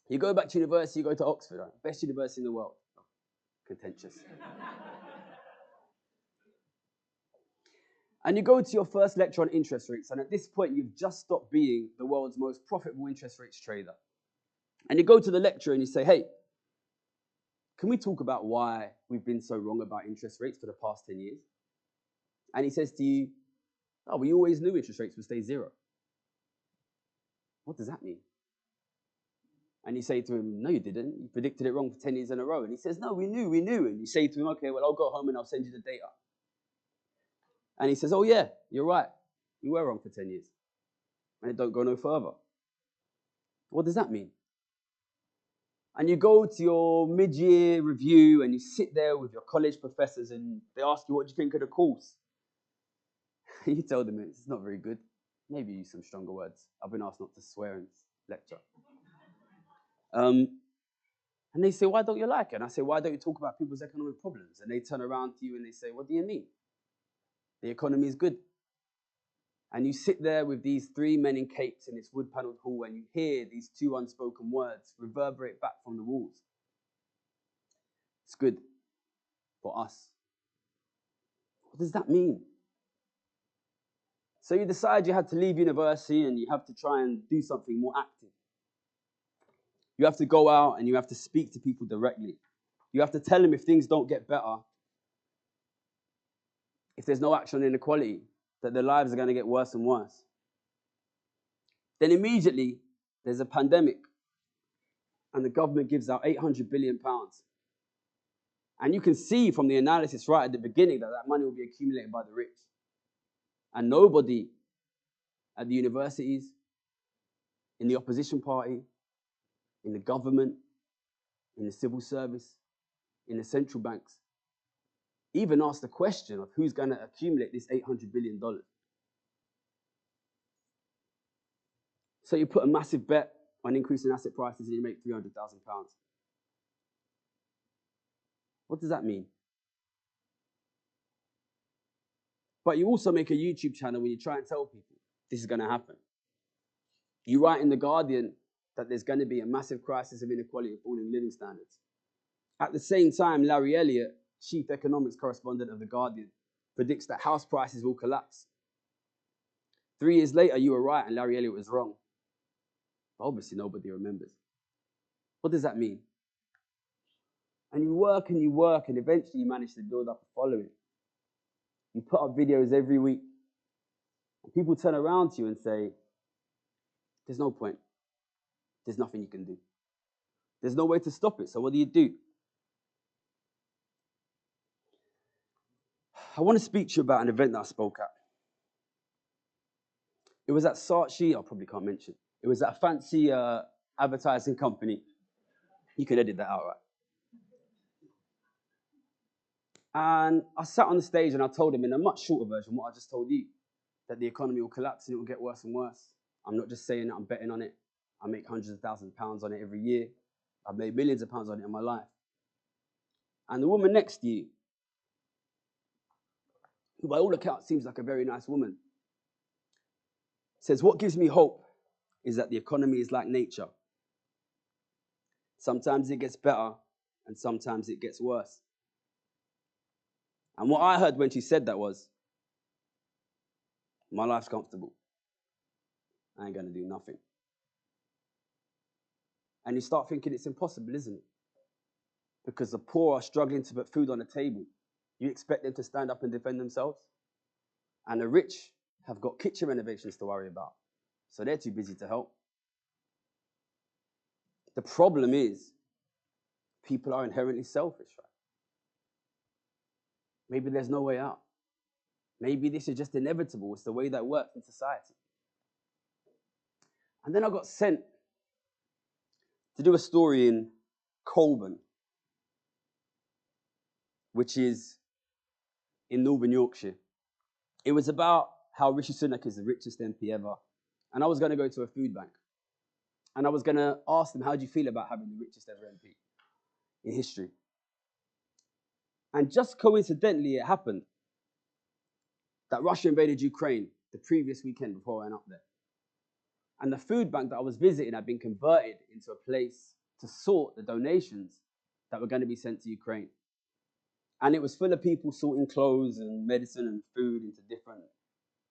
Speaker 2: You go back to university, you go to Oxford, right? Best university in the world. Oh, contentious. And you go to your first lecture on interest rates. And at this point, you've just stopped being the world's most profitable interest rates trader. And you go to the lecturer and you say, hey, can we talk about why we've been so wrong about interest rates for the past 10 years? And he says to you, oh, we always knew interest rates would stay zero. What does that mean? And you say to him, no, you didn't. You predicted it wrong for 10 years in a row. And he says, no, we knew. And you say to him, okay, well, I'll go home and I'll send you the data. And he says, oh, yeah, you're right. You were wrong for 10 years. And it don't go no further. What does that mean? And you go to your mid-year review and you sit there with your college professors and they ask you, what do you think of the course? You tell them it's not very good. Maybe use some stronger words. I've been asked not to swear in this lecture. And they say, why don't you like it? And I say, why don't you talk about people's economic problems? And they turn around to you and they say, what do you mean? The economy is good. And you sit there with these three men in capes in this wood-paneled hall and you hear these two unspoken words reverberate back from the walls. It's good for us. What does that mean? So you decide you have to leave university and you have to try and do something more active. You have to go out and you have to speak to people directly. You have to tell them if things don't get better, if there's no action on inequality, that their lives are going to get worse and worse. Then immediately, there's a pandemic and the government gives out £800 billion. And you can see from the analysis right at the beginning that that money will be accumulated by the rich. And nobody at the universities, in the opposition party, in the government, in the civil service, in the central banks, even asked the question of who's going to accumulate this $800 billion. So you put a massive bet on increasing asset prices and you make £300,000. What does that mean? But you also make a YouTube channel when you try and tell people this is going to happen. You write in The Guardian that there's going to be a massive crisis of inequality and falling living standards. At the same time, Larry Elliott, chief economics correspondent of The Guardian, predicts that house prices will collapse. 3 years later, you were right and Larry Elliott was wrong. But obviously nobody remembers. What does that mean? And you work, and eventually you manage to build up a following. You put up videos every week. And people turn around to you and say, there's no point. There's nothing you can do. There's no way to stop it, so what do? I want to speak to you about an event that I spoke at. It was at Saatchi, I probably can't mention. It was at a fancy advertising company. You can edit that out, right? And I sat on the stage and I told him in a much shorter version what I just told you, that the economy will collapse and it will get worse and worse. I'm not just saying that, I'm betting on it. I make hundreds of thousands of pounds on it every year. I've made millions of pounds on it in my life. And the woman next to you, who by all accounts seems like a very nice woman, says, what gives me hope is that the economy is like nature. Sometimes it gets better and sometimes it gets worse. And what I heard when she said that was, my life's comfortable. I ain't going to do nothing. And you start thinking it's impossible, isn't it? Because the poor are struggling to put food on the table. You expect them to stand up and defend themselves? And the rich have got kitchen renovations to worry about. So they're too busy to help. The problem is, people are inherently selfish, right? Maybe there's no way out. Maybe this is just inevitable. It's the way that works in society. And then I got sent to do a story in Colburn, which is in Northern Yorkshire. It was about how Rishi Sunak is the richest MP ever. And I was going to go to a food bank. And I was going to ask them, how do you feel about having the richest ever MP in history? And just coincidentally, it happened that Russia invaded Ukraine the previous weekend before I went up there. And the food bank that I was visiting had been converted into a place to sort the donations that were going to be sent to Ukraine. And it was full of people sorting clothes and medicine and food into different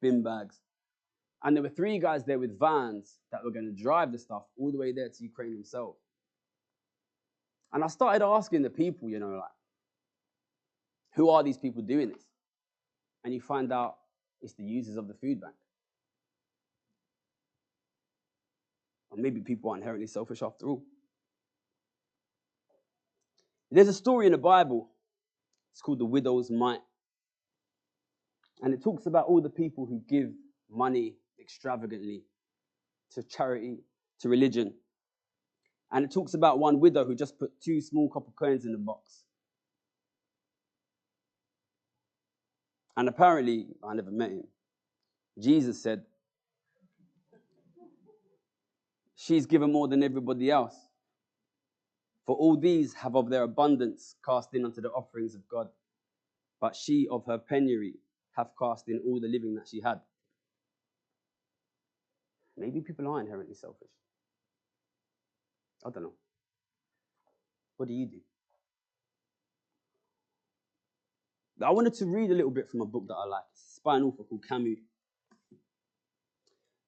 Speaker 2: bin bags. And there were 3 guys there with vans that were going to drive the stuff all the way there to Ukraine themselves. And I started asking the people, who are these people doing this? And you find out it's the users of the food bank. Or maybe people are inherently selfish after all. There's a story in the Bible. It's called the widow's mite. And it talks about all the people who give money extravagantly to charity, to religion. And it talks about one widow who just put 2 small copper coins in the box. And apparently, I never met him, Jesus said, she's given more than everybody else. For all these have of their abundance cast in unto the offerings of God. But she of her penury hath cast in all the living that she had. Maybe people are inherently selfish. I don't know. What do you do? I wanted to read a little bit from a book that I like. It's by an author called Camus.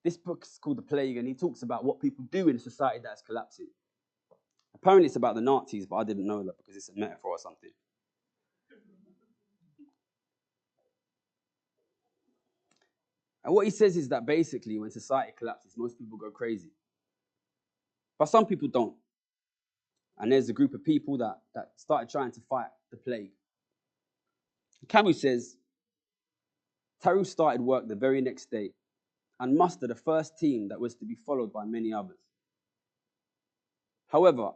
Speaker 2: This book is called The Plague, and he talks about what people do in a society that is collapsing. Apparently it's about the Nazis, but I didn't know that because it's a metaphor or something. And what he says is that basically when society collapses, most people go crazy. But some people don't. And there's a group of people that started trying to fight the plague. Camus says, Taru started work the very next day and mustered a first team that was to be followed by many others. However,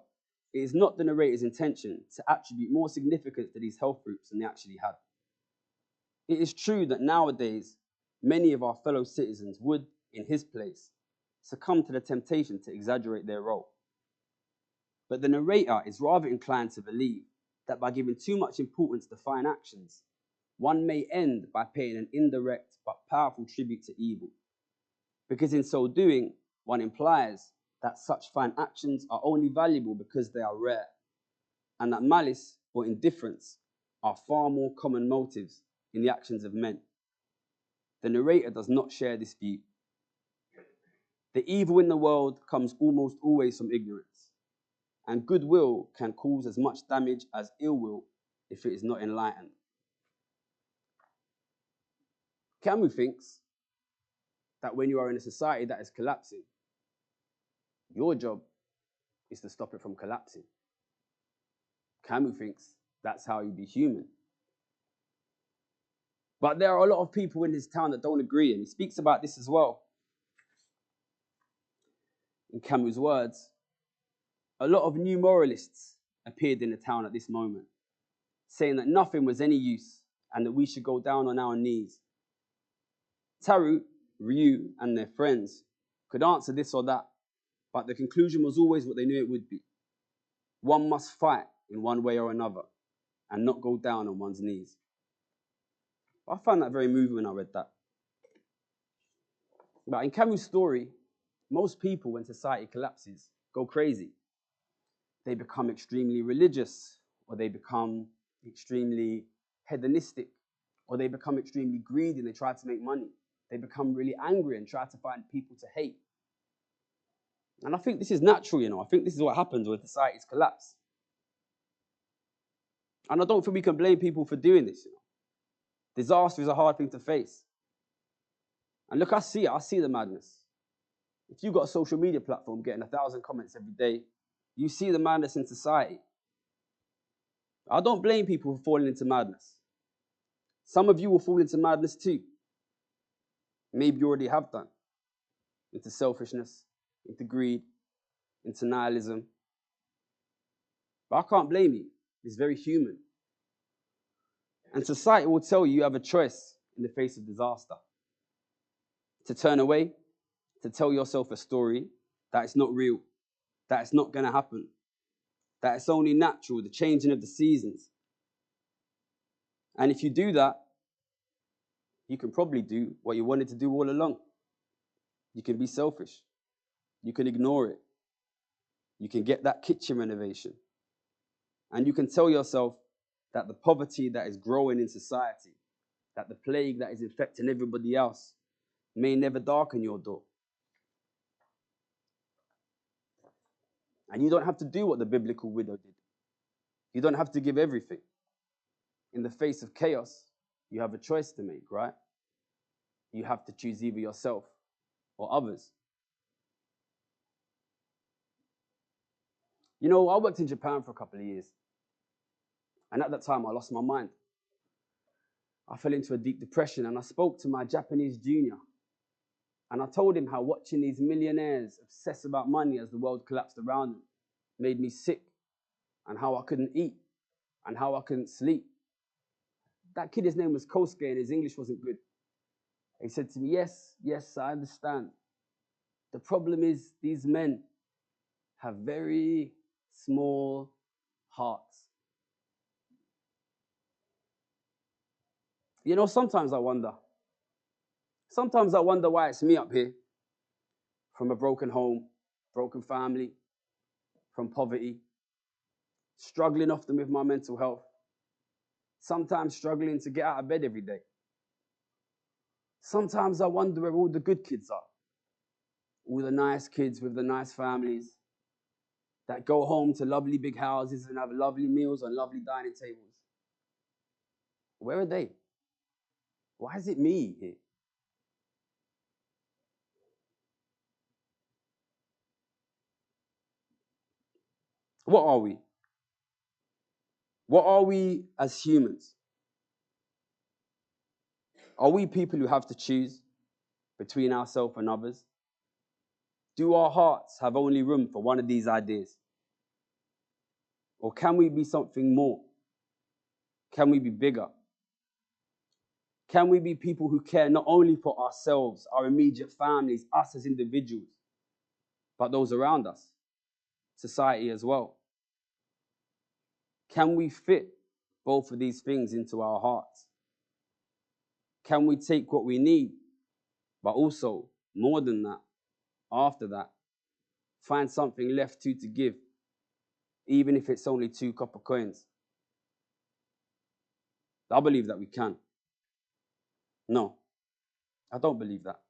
Speaker 2: it is not the narrator's intention to attribute more significance to these health groups than they actually had. It is true that nowadays, many of our fellow citizens would, in his place, succumb to the temptation to exaggerate their role. But the narrator is rather inclined to believe that by giving too much importance to fine actions, one may end by paying an indirect but powerful tribute to evil. Because in so doing, one implies that such fine actions are only valuable because they are rare, and that malice or indifference are far more common motives in the actions of men. The narrator does not share this view. The evil in the world comes almost always from ignorance, and goodwill can cause as much damage as ill will if it is not enlightened. Camus thinks that when you are in a society that is collapsing, your job is to stop it from collapsing. Camus thinks that's how you be human. But there are a lot of people in this town that don't agree, and he speaks about this as well. In Camus' words, a lot of new moralists appeared in the town at this moment, saying that nothing was any use and that we should go down on our knees. Tarut, Ryu, and their friends could answer this or that, but the conclusion was always what they knew it would be. One must fight in one way or another and not go down on one's knees. I found that very moving when I read that. But in Camus' story, most people, when society collapses, go crazy. They become extremely religious, or they become extremely hedonistic, or they become extremely greedy and they try to make money. They become really angry and try to find people to hate. And I think this is natural, you know. I think this is what happens when societies collapse. And I don't think we can blame people for doing this, you know. Disaster is a hard thing to face. And look, I see it. I see the madness. If you've got a social media platform getting 1,000 comments every day, you see the madness in society. I don't blame people for falling into madness. Some of you will fall into madness too. Maybe you already have done. Into selfishness, into greed, into nihilism. But I can't blame you. It's very human. And society will tell you you have a choice in the face of disaster. To turn away, to tell yourself a story that it's not real, that it's not going to happen, that it's only natural, the changing of the seasons. And if you do that, you can probably do what you wanted to do all along. You can be selfish. You can ignore it. You can get that kitchen renovation. And you can tell yourself that the poverty that is growing in society, that the plague that is infecting everybody else, may never darken your door. And you don't have to do what the biblical widow did. You don't have to give everything. In the face of chaos, you have a choice to make, right? You have to choose either yourself or others. You know, I worked in Japan for a couple of years. And at that time, I lost my mind. I fell into a deep depression and I spoke to my Japanese junior. And I told him how watching these millionaires obsess about money as the world collapsed around them made me sick, and how I couldn't eat and how I couldn't sleep. That kid, his name was Kosuke, and his English wasn't good. He said to me, yes, I understand. The problem is these men have very small hearts. You know, sometimes I wonder why it's me up here, from a broken home, broken family, from poverty, struggling often with my mental health, sometimes struggling to get out of bed every day. Sometimes I wonder where all the good kids are, all the nice kids with the nice families that go home to lovely big houses and have lovely meals on lovely dining tables. Where are they? Why is it me here? What are we? What are we as humans? Are we people who have to choose between ourselves and others? Do our hearts have only room for one of these ideas? Or can we be something more? Can we be bigger? Can we be people who care not only for ourselves, our immediate families, us as individuals, but those around us, society as well? Can we fit both of these things into our hearts? Can we take what we need, but also, more than that, after that, find something left to give, even if it's only 2 copper coins? I believe that we can. No, I don't believe that.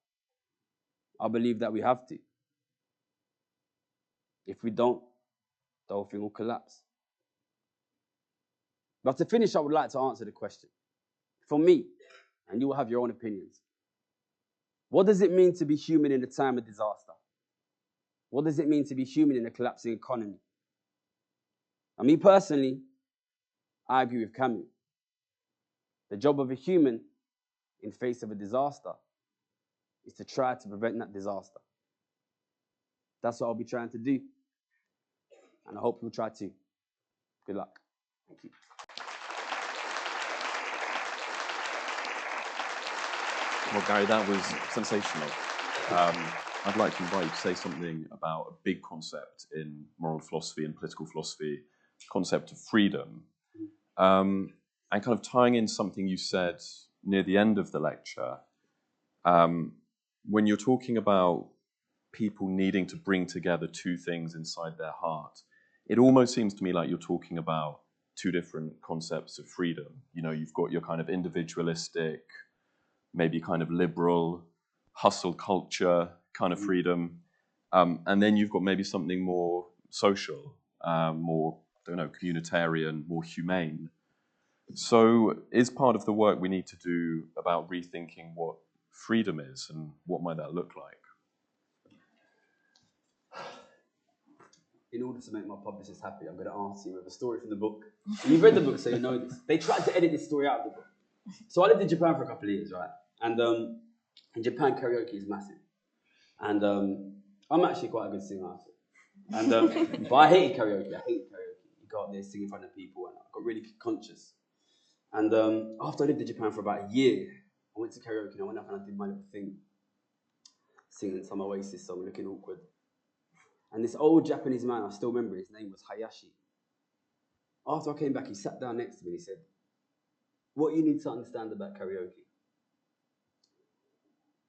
Speaker 2: I believe that we have to. If we don't, the whole thing will collapse. But to finish, I would like to answer the question. For me, and you will have your own opinions, what does it mean to be human in a time of disaster? What does it mean to be human in a collapsing economy? And me personally, I agree with Camus. The job of a human in face of a disaster is to try to prevent that disaster. That's what I'll be trying to do. And I hope you'll try to. Good luck. Thank you.
Speaker 1: Well, Gary, that was sensational. I'd like to invite you to say something about a big concept in moral philosophy and political philosophy, concept of freedom, and kind of tying in something you said near the end of the lecture. When you're talking about people needing to bring together two things inside their heart, it almost seems to me like you're talking about two different concepts of freedom. You know, you've got your kind of individualistic, maybe kind of liberal, hustle culture kind of freedom, and then you've got maybe something more social, more, I don't know, communitarian, more humane. So is part of the work we need to do about rethinking what freedom is and what might that look like?
Speaker 2: In order to make my publicist happy, I'm going to answer you with a story from the book. And you've read the book, so you know this. They tried to edit this story out of the book. So I lived in Japan for a couple of years, right? And in Japan, karaoke is massive. And I'm actually quite a good singer, I think. And but I hated karaoke. You go up there, sing in front of people, and I got really conscious. And after I lived in Japan for about a year, I went to karaoke and I went up and I did my little thing, singing some Oasis song, looking awkward. And this old Japanese man, I still remember, his name was Hayashi. After I came back, he sat down next to me and he said, "What you need to understand about karaoke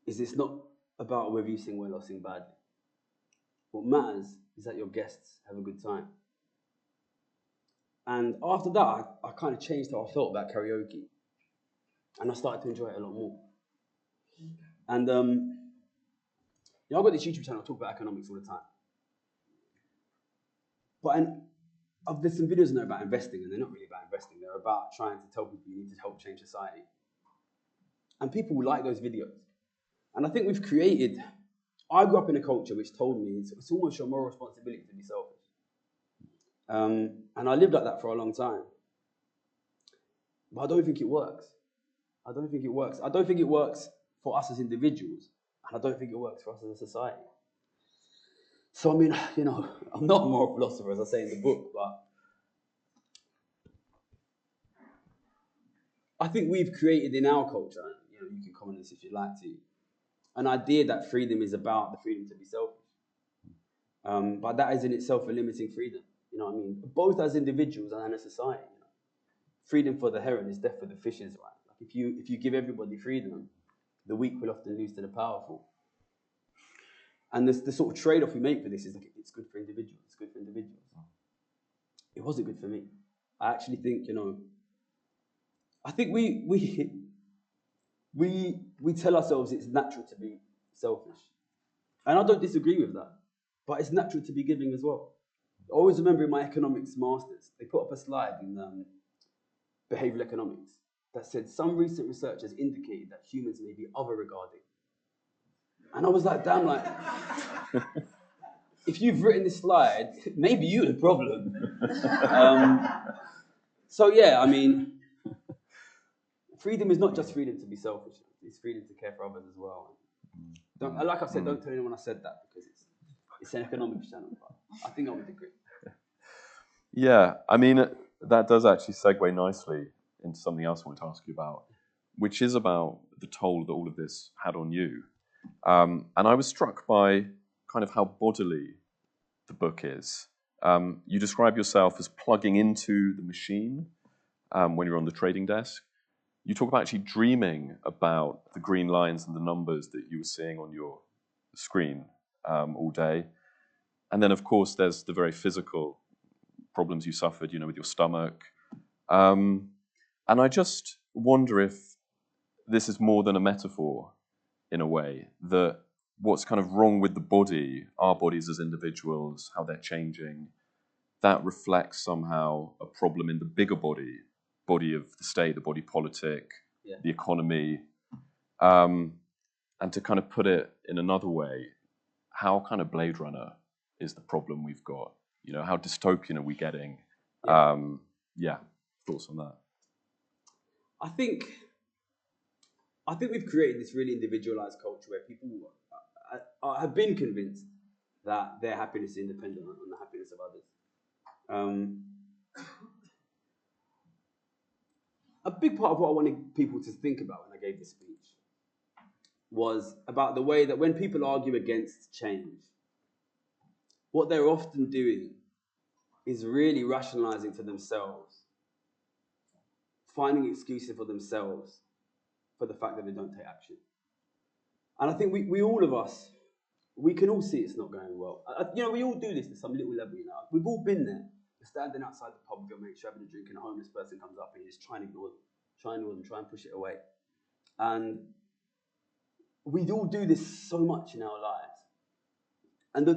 Speaker 2: is it's not about whether you sing well or sing badly. What matters is that your guests have a good time." And after that, I kind of changed how I felt about karaoke. And I started to enjoy it a lot more. And I've got this YouTube channel, I talk about economics all the time. But there's some videos in there about investing, and they're not really about investing. They're about trying to tell people you need to help change society. And people like those videos. And I think I grew up in a culture which told me it's almost your moral responsibility to be selfish. And I lived like that for a long time. But I don't think it works. I don't think it works for us as individuals, and I don't think it works for us as a society. So, I mean, I'm not a moral philosopher, as I say in the book, but I think we've created in our culture, you can comment on this if you'd like to, an idea that freedom is about the freedom to be selfish. But that is in itself a limiting freedom, you know what I mean? Both as individuals and as a society. Freedom for the heron is death for the fishes, right? Like if you give everybody freedom, the weak will often lose to the powerful. And the sort of trade-off we make for this is like, it's good for individuals, it's good for individuals. It wasn't good for me. I actually think, I think we tell ourselves it's natural to be selfish. And I don't disagree with that. But it's natural to be giving as well. I always remember in my economics masters, they put up a slide in behavioral economics that said some recent research has indicated that humans may be other-regarding. And I was like, damn, like, if you've written this slide, maybe you're the problem. So yeah, I mean, freedom is not just freedom to be selfish. It's freedom to care for others as well. Like I said, don't tell anyone I said that because it's an economics channel. But I think I would agree.
Speaker 1: Yeah, I mean, that does actually segue nicely into something else I want to ask you about, which is about the toll that all of this had on you. And I was struck by kind of how bodily the book is. You describe yourself as plugging into the machine when you're on the trading desk. You talk about actually dreaming about the green lines and the numbers that you were seeing on your screen all day. And then, of course, there's the very physical problems you suffered, with your stomach. And I just wonder if this is more than a metaphor, in a way, that what's kind of wrong with the body, our bodies as individuals, how they're changing, that reflects somehow a problem in the bigger body of the state, the body politic, the economy. And to kind of put it in another way, how kind of Blade Runner is the problem we've got? You know, how dystopian are we getting? Thoughts on that?
Speaker 2: I think we've created this really individualized culture where people have been convinced that their happiness is independent on the happiness of others. A big part of what I wanted people to think about when I gave this speech was about the way that when people argue against change, what they're often doing is really rationalizing to themselves, finding excuses for themselves for the fact that they don't take action. And I think we all of us, we can all see it's not going well. We all do this to some little level, We've all been there. You're standing outside the pub with your mates, having a drink, and a homeless person comes up and you just try and ignore them, try and push it away. And we all do this so much in our lives. And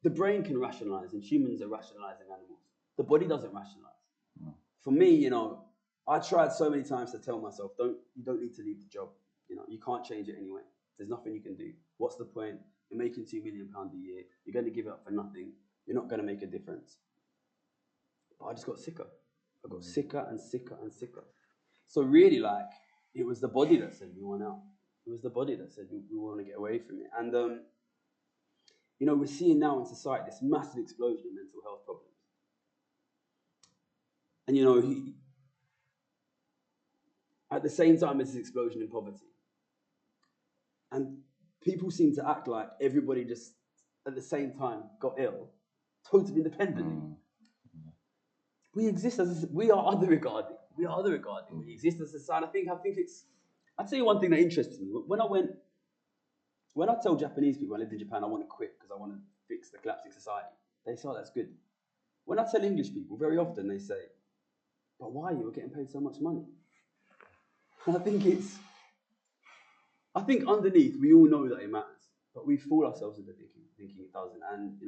Speaker 2: the brain can rationalize, and humans are rationalizing animals. The body doesn't rationalize. For me, I tried so many times to tell myself, you don't need to leave the job. You can't change it anyway. There's nothing you can do. What's the point? You're making £2 million a year. You're going to give it up for nothing. You're not going to make a difference. But I just got sicker. I got sicker and sicker and sicker. So really, it was the body that said we want out. It was the body that said we want to get away from it. And, we're seeing now in society this massive explosion in mental health problems. And, at the same time, there's this explosion in poverty. And people seem to act like everybody just, at the same time, got ill, totally independently. We exist we are other regarding. We are other regarding. We exist as a society. I think I'll tell you one thing that interests me. When I tell Japanese people I lived in Japan, I want to quit because I want to fix the collapsing society, they say, oh, that's good. When I tell English people, very often they say, but why? You were getting paid so much money. And I think underneath, we all know that it matters, but we fool ourselves into thinking it doesn't. And,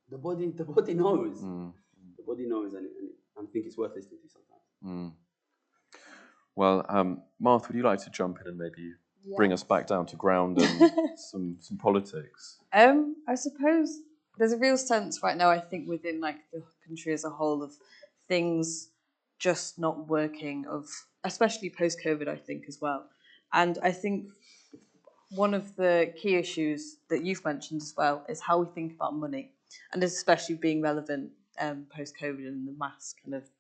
Speaker 2: the body knows. The body knows, and I think it's worth listening to sometimes.
Speaker 1: Well, Martha, would you like to jump in and maybe bring us back down to ground and some politics?
Speaker 3: I suppose there's a real sense right now, I think, within the country as a whole of things just not working, especially post-COVID, I think, as well. And I think one of the key issues that you've mentioned as well is how we think about money, and especially being relevant post-COVID and the mass kind of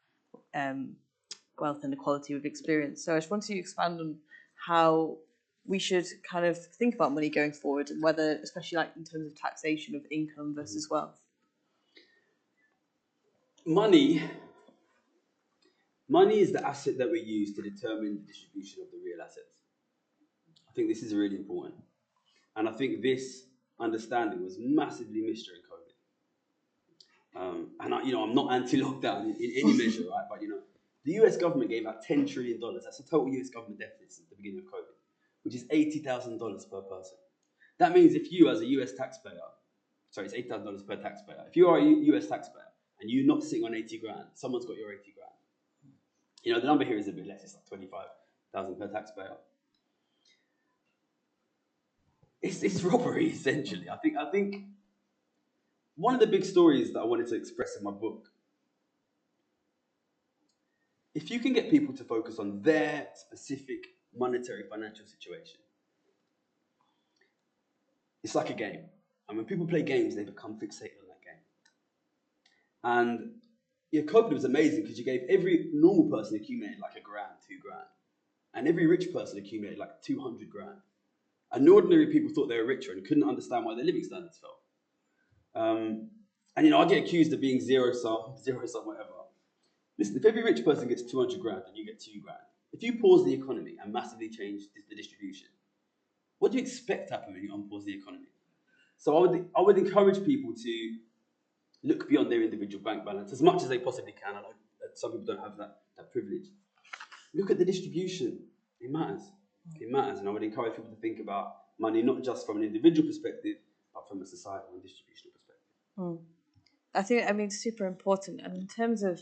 Speaker 3: wealth inequality we've experienced. So I just wanted to expand on how we should kind of think about money going forward, and whether, especially in terms of taxation of income versus wealth.
Speaker 2: Money is the asset that we use to determine the distribution of the real assets. I think this is really important. And I think this understanding was massively missed during COVID. And I'm not anti-lockdown in any measure, right? But the US government gave out $10 trillion. That's the total US government deficit since the beginning of COVID, which is $80,000 per person. That means if you, as a US taxpayer, it's $8,000 per taxpayer. If you are a US taxpayer and you're not sitting on 80 grand, someone's got your 80 grand. The number here is a bit less. It's 25,000 per taxpayer. It's robbery, essentially. I think one of the big stories that I wanted to express in my book, if you can get people to focus on their specific monetary financial situation, it's like a game. And when people play games, they become fixated on that game. And COVID was amazing because you gave every normal person accumulated $1,000, $2,000, and every rich person accumulated $200,000. And ordinary people thought they were richer and couldn't understand why their living standards fell. I get accused of being zero sum, whatever. Listen, if every rich person gets $200,000 and you get $2,000, if you pause the economy and massively change the distribution, what do you expect to happen when you unpause the economy? So I would encourage people to look beyond their individual bank balance as much as they possibly can. I know that some people don't have that privilege. Look at the distribution. It matters. It matters. And I would encourage people to think about, money, not just from an individual perspective, but from a societal and distributional perspective.
Speaker 3: I think, I mean, it's super important. And in terms of,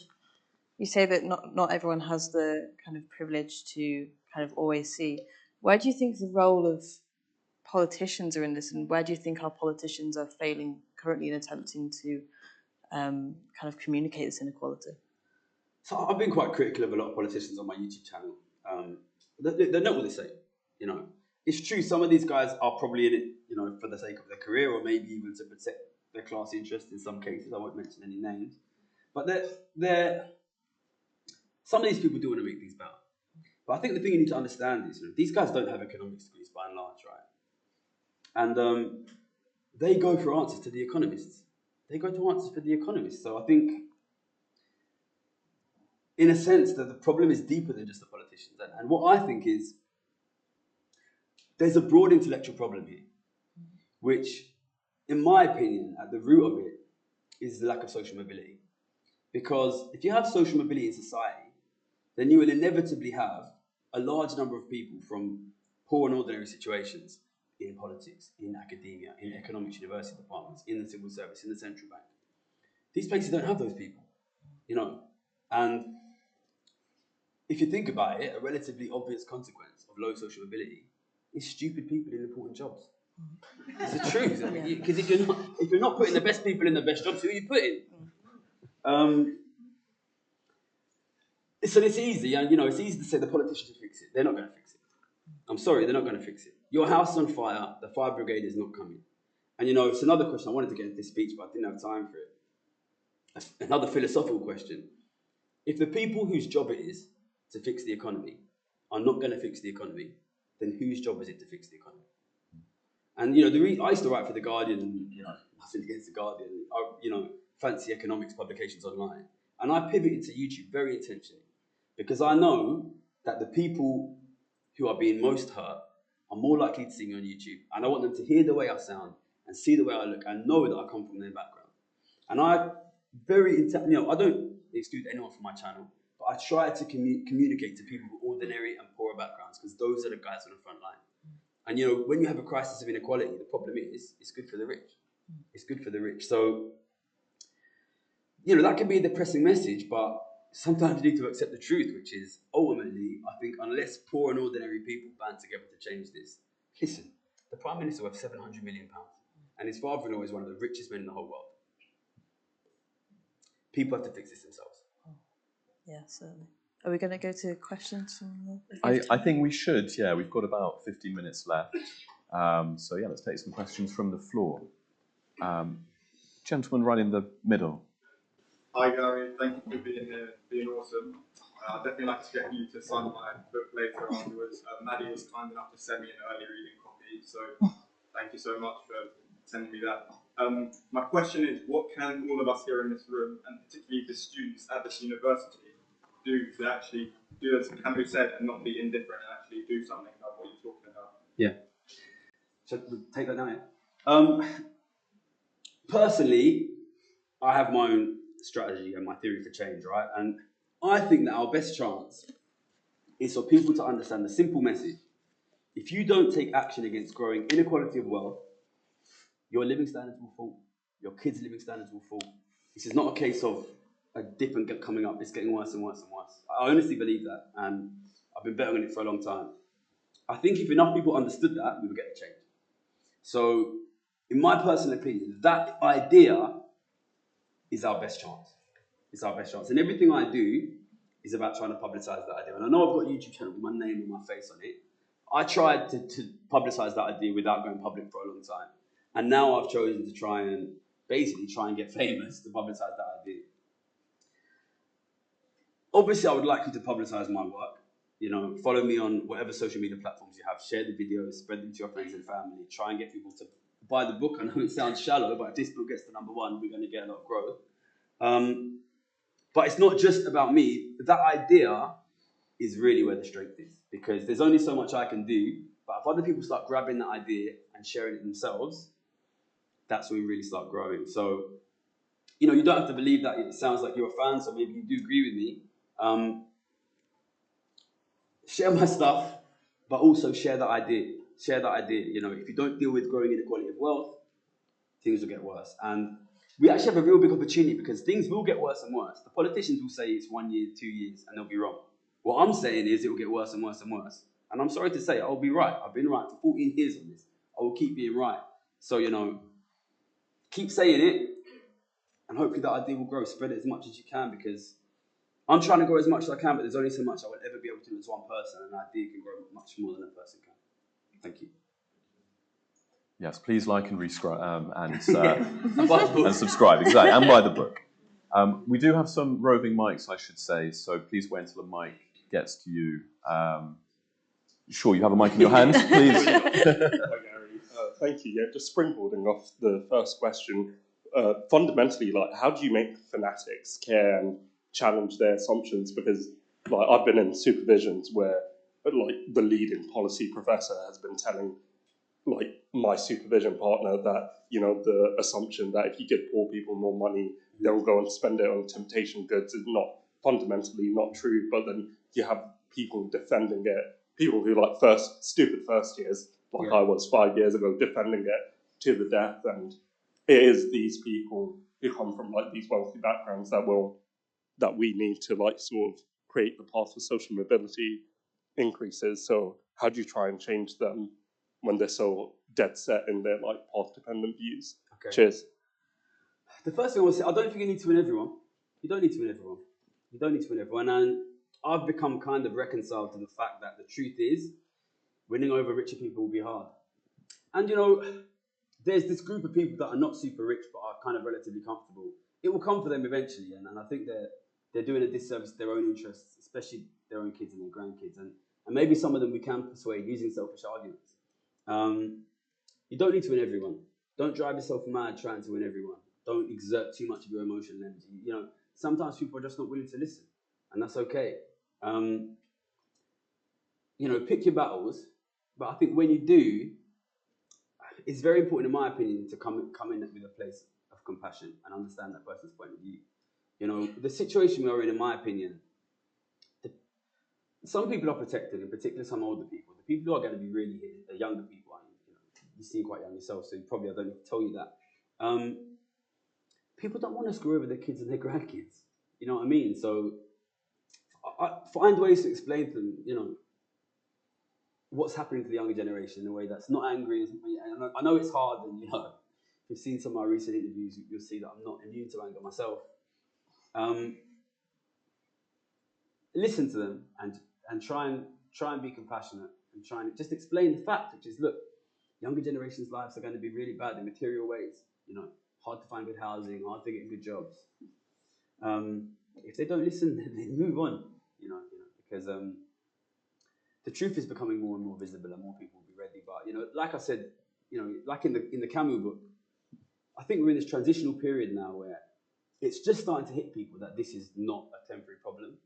Speaker 3: you say that not everyone has the kind of privilege to kind of always see. Where do you think the role of politicians are in this, and where do you think our politicians are failing currently in attempting to kind of communicate this inequality?
Speaker 2: So I've been quite critical of a lot of politicians on my YouTube channel. They're not what they say, you know. It's true, some of these guys are probably in it, you know, for the sake of their career, or maybe even to protect their class interest in some cases. I won't mention any names. But some of these people do want to make things better. But I think the thing you need to understand is, you know, these guys don't have economics degrees by and large, right? And they go for answers to the economists. They go to answers for the economists. So I think, in a sense, that the problem is deeper than just the politicians. And what I think is, there's a broad intellectual problem here, which, in my opinion, at the root of it, is the lack of social mobility. Because if you have social mobility in society, then you will inevitably have a large number of people from poor and ordinary situations in politics, in academia, in economics university departments, in the civil service, in the central bank. These places don't have those people, you know. And if you think about it, a relatively obvious consequence of low social mobility is stupid people in important jobs. It's the truth. Because if you're not putting the best people in the best jobs, who are you putting? So it's easy, and you know, it's easy to say the politicians will fix it. They're not going to fix it. I'm sorry, they're not going to fix it. Your house is on fire, the fire brigade is not coming. And you know, it's another question I wanted to get into this speech, but I didn't have time for it. Another philosophical question. If the people whose job it is to fix the economy are not going to fix the economy, then whose job is it to fix the economy? And you know, I used to write for The Guardian, and you know, nothing against The Guardian, you know, fancy economics publications online. And I pivoted to YouTube very intentionally, because I know that the people who are being most hurt are more likely to see me on YouTube, and I want them to hear the way I sound and see the way I look and know that I come from their background. And I I don't exclude anyone from my channel, but I try to communicate to people with ordinary and poorer backgrounds, because those are the guys on the front line. And you know, when you have a crisis of inequality, the problem is it's good for the rich. It's good for the rich. So, you know, that can be a depressing message, but sometimes you need to accept the truth, which is, ultimately, I think unless poor and ordinary people band together to change this, listen, the Prime Minister worth £700 million, and his father-in-law is one of the richest men in the whole world. People have to fix this themselves.
Speaker 3: Yeah, certainly. Are we going to go to questions from the
Speaker 1: I think we should, yeah. We've got about 15 minutes left. So, yeah, let's take some questions from the floor. Gentleman right in the middle.
Speaker 4: Hi, Gary. Thank you for being here, being awesome. I'd definitely like to get you to sign my book later afterwards. Maddie was kind enough to send me an early reading copy, so thank you so much for sending me that. My question is, what can all of us here in this room, and particularly the students at this university, do to actually do as Camus said and not be indifferent and actually do something about what you're talking about?
Speaker 2: Yeah. So we'll take that now, yeah? Personally, I have my own strategy and my theory for change, right? And I think that our best chance is for people to understand the simple message. If you don't take action against growing inequality of wealth, your living standards will fall. Your kids' living standards will fall. This is not a case of a dip and coming up. It's getting worse and worse and worse. I honestly believe that, and I've been betting on it for a long time. I think if enough people understood that, we would get a change. So, in my personal opinion, that idea is our best chance. It's our best chance. And everything I do is about trying to publicise that idea. And I know I've got a YouTube channel with my name and my face on it. I tried to publicise that idea without going public for a long time. And now I've chosen to try and get famous to publicise that idea. Obviously, I would like you to publicise my work. You know, follow me on whatever social media platforms you have. Share the videos, spread them to your friends and family. Try and get people to buy the book. I know it sounds shallow, but if this book gets to #1, we're going to get a lot of growth. But it's not just about me. That idea is really where the strength is, because there's only so much I can do. But if other people start grabbing that idea and sharing it themselves, that's when we really start growing. So, you know, you don't have to believe that it sounds like you're a fan, so maybe you do agree with me. Share my stuff, but also share that idea. share that idea. You know, if you don't deal with growing inequality of wealth, things will get worse. And we actually have a real big opportunity because things will get worse and worse. The politicians will say it's 1 year, 2 years, and they'll be wrong. What I'm saying is it will get worse and worse and worse. And I'm sorry to say, I'll be right. I've been right for 14 years on this. I will keep being right. So, you know, keep saying it, and hopefully that idea will grow. Spread it as much as you can, because I'm trying to grow as much as I can, but there's only so much I will ever be able to do as one person, and an idea can grow much more than a person can. Thank you.
Speaker 1: Yes, please like and rescribe and subscribe, exactly, and buy the book. We do have some roving mics, I should say, so please wait until the mic gets to you. Sure, you have a mic in your hand, please.
Speaker 5: Hi, Gary. Thank you. Yeah, just springboarding off the first question. Fundamentally, like, how do you make fanatics care and challenge their assumptions? Because, like, I've been in supervisions where, like, the leading policy professor has been telling, like, my supervision partner that, you know, the assumption that if you give poor people more money, they'll go and spend it on temptation goods is not fundamentally not true. But then you have people defending it, people who, like, stupid first years, like I was 5 years ago, defending it to the death. And it is these people who come from, like, these wealthy backgrounds that we need to, like, sort of create the path for social mobility increases. So how do you try and change them when they're so dead set in their, like, path-dependent views? Okay. Cheers.
Speaker 2: The first thing I want to say, I don't think you need to win everyone. You don't need to win everyone. You don't need to win everyone. And I've become kind of reconciled to the fact that the truth is, winning over richer people will be hard. And, you know, there's this group of people that are not super rich but are kind of relatively comfortable. It will come for them eventually, and I think they're doing a disservice to their own interests, especially their own kids and their grandkids. And maybe some of them we can persuade using selfish arguments. You don't need to win everyone. Don't drive yourself mad trying to win everyone. Don't exert too much of your emotional energy. You know, sometimes people are just not willing to listen, and that's okay. You know, pick your battles, but I think when you do, it's very important, in my opinion, to come in with a place of compassion and understand that person's point of view. You know, the situation we are in my opinion, some people are protected, in particular some older people. The people who are going to be really hit are younger people. You know, you seem quite young yourself, so probably I don't need to tell you that. People don't want to screw over their kids and their grandkids. You know what I mean? So I find ways to explain to them, you know, what's happening to the younger generation in a way that's not angry. And I know it's hard, and, you know, if you've seen some of my recent interviews, you'll see that I'm not immune to anger myself. Listen to them and try and be compassionate, and try and just explain the fact, which is, look, younger generations' lives are going to be really bad in material ways. You know, hard to find good housing, hard to get good jobs. If they don't listen, they move on. You know, because the truth is becoming more and more visible, and more people will be ready. But, you know, like I said, you know, like in the Camus book, I think we're in this transitional period now where it's just starting to hit people that this is not a temporary problem.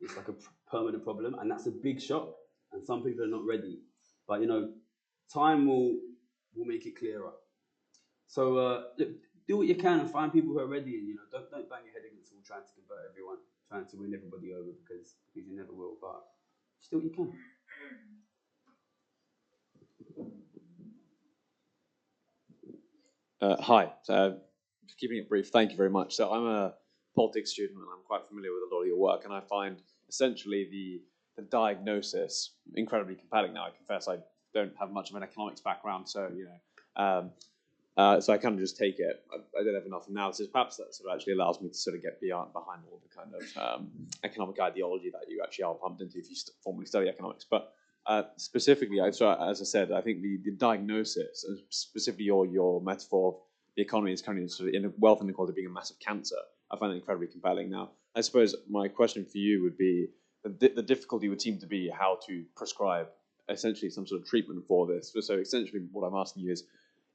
Speaker 2: It's like a permanent problem, and that's a big shock. And some people are not ready. But, you know, time will make it clearer. So do what you can and find people who are ready, and, you know, don't bang your head against the wall trying to convert everyone, trying to win everybody over, because you never will. But just do what you can.
Speaker 6: Hi. Keeping it brief, thank you very much. So I'm a politics student, and I'm quite familiar with a lot of your work, and I find essentially the diagnosis incredibly compelling. Now, I confess I don't have much of an economics background, so, you know, so I kind of just take it. I don't have enough analysis. Perhaps that sort of actually allows me to sort of get behind all the kind of economic ideology that you actually are pumped into if you formally study economics. But specifically, as I said, I think the diagnosis, and specifically your metaphor of the economy is currently sort of wealth inequality being a massive cancer, I find it incredibly compelling. Now, I suppose my question for you would be, the difficulty would seem to be how to prescribe essentially some sort of treatment for this. So essentially what I'm asking you is,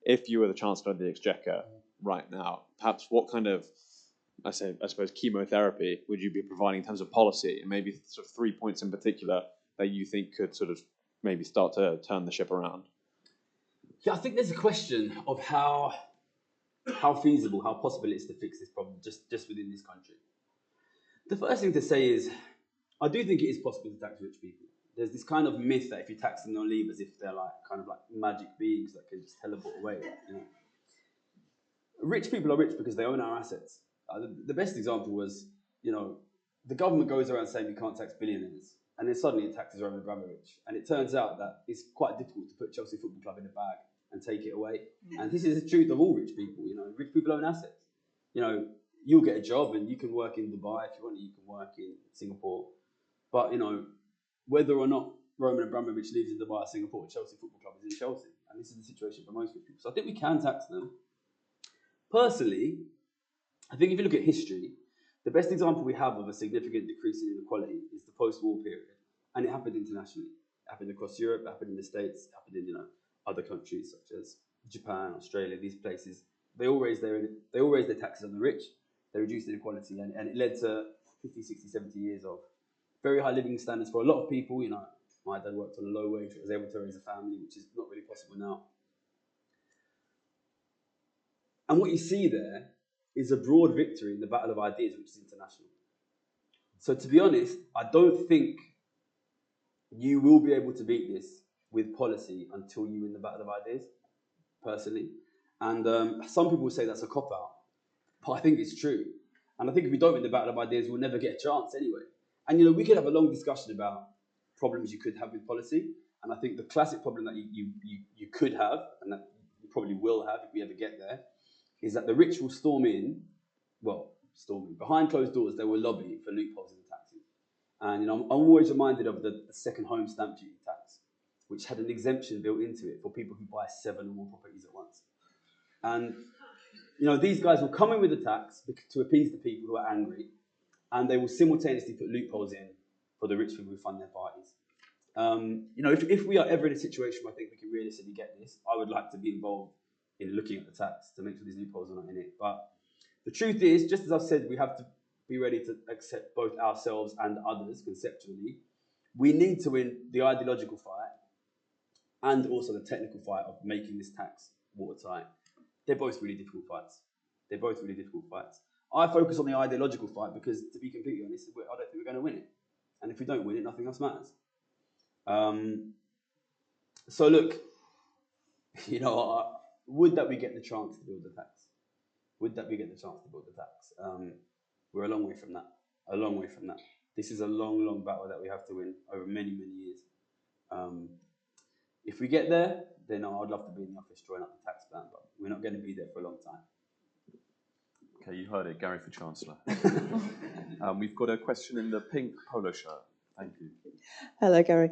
Speaker 6: if you were the Chancellor of the Exchequer right now, perhaps what kind of, I suppose, chemotherapy would you be providing in terms of policy, and maybe sort of 3 points in particular that you think could sort of maybe start to turn the ship around?
Speaker 2: Yeah, I think there's a question of how feasible, how possible it is to fix this problem just within this country. The first thing to say is, I do think it is possible to tax rich people. there's this kind of myth that if you tax them, they'll leave as if they're like kind of like magic beings that can just teleport away. You know, rich people are rich because they own our assets. The best example was, you know, the government goes around saying we can't tax billionaires, and then suddenly it taxes Roman Abramovich, and it turns out that it's quite difficult to put Chelsea Football Club in a bag and take it away. And this is the truth of all rich people. You know, rich people own assets. You know, you'll get a job and you can work in Dubai if you want. You can work in Singapore, but you know, whether or not Roman Abramovich lives in Dubai or Singapore, Chelsea Football Club is in Chelsea, and this is the situation for most rich people. So I think we can tax them. Personally, I think if you look at history, the best example we have of a significant decrease in inequality is the post-war period, and it happened internationally. It happened across Europe, it happened in the States, it happened in, you know, other countries such as Japan, Australia. These places, they all raised their taxes on the rich. They reduced inequality, and it led to 50, 60, 70 years of very high living standards for a lot of people. You know, my dad worked on a low wage, was able to raise a family, which is not really possible now. And what you see there is a broad victory in the battle of ideas, which is international. So to be honest, I don't think you will be able to beat this with policy until you win the battle of ideas, personally. And some people say that's a cop-out, but I think it's true. And I think if we don't win the battle of ideas, we'll never get a chance anyway. And you know, we could have a long discussion about problems you could have with policy. And I think the classic problem that you could have, and that you probably will have if we ever get there, is that the rich will storm in, behind closed doors, they will lobby for loopholes in the taxes. And you know, I'm always reminded of the second home stamp duty tax, which had an exemption built into it for people who buy 7 or more properties at once. And you know, these guys will come in with a tax to appease the people who are angry, and they will simultaneously put loopholes in for the rich people who fund their parties. You know, if we are ever in a situation where I think we can realistically get this, I would like to be involved in looking at the tax to make sure these loopholes are not in it. But the truth is, just as I've said, we have to be ready to accept both ourselves and others conceptually. We need to win the ideological fight and also the technical fight of making this tax watertight. They're both really difficult fights. I focus on the ideological fight because, to be completely honest, I don't think we're going to win it. And if we don't win it, nothing else matters. So look, you know, would that we get the chance to build the tax? We're a long way from that. This is a long, long battle that we have to win over many, many years. If we get there, then I'd love to be in the office drawing up the tax plan, but we're not going to be there for a long time.
Speaker 1: Okay, you heard it, Gary for Chancellor. We've got a question in the pink polo shirt. Thank you.
Speaker 7: Hello, Gary.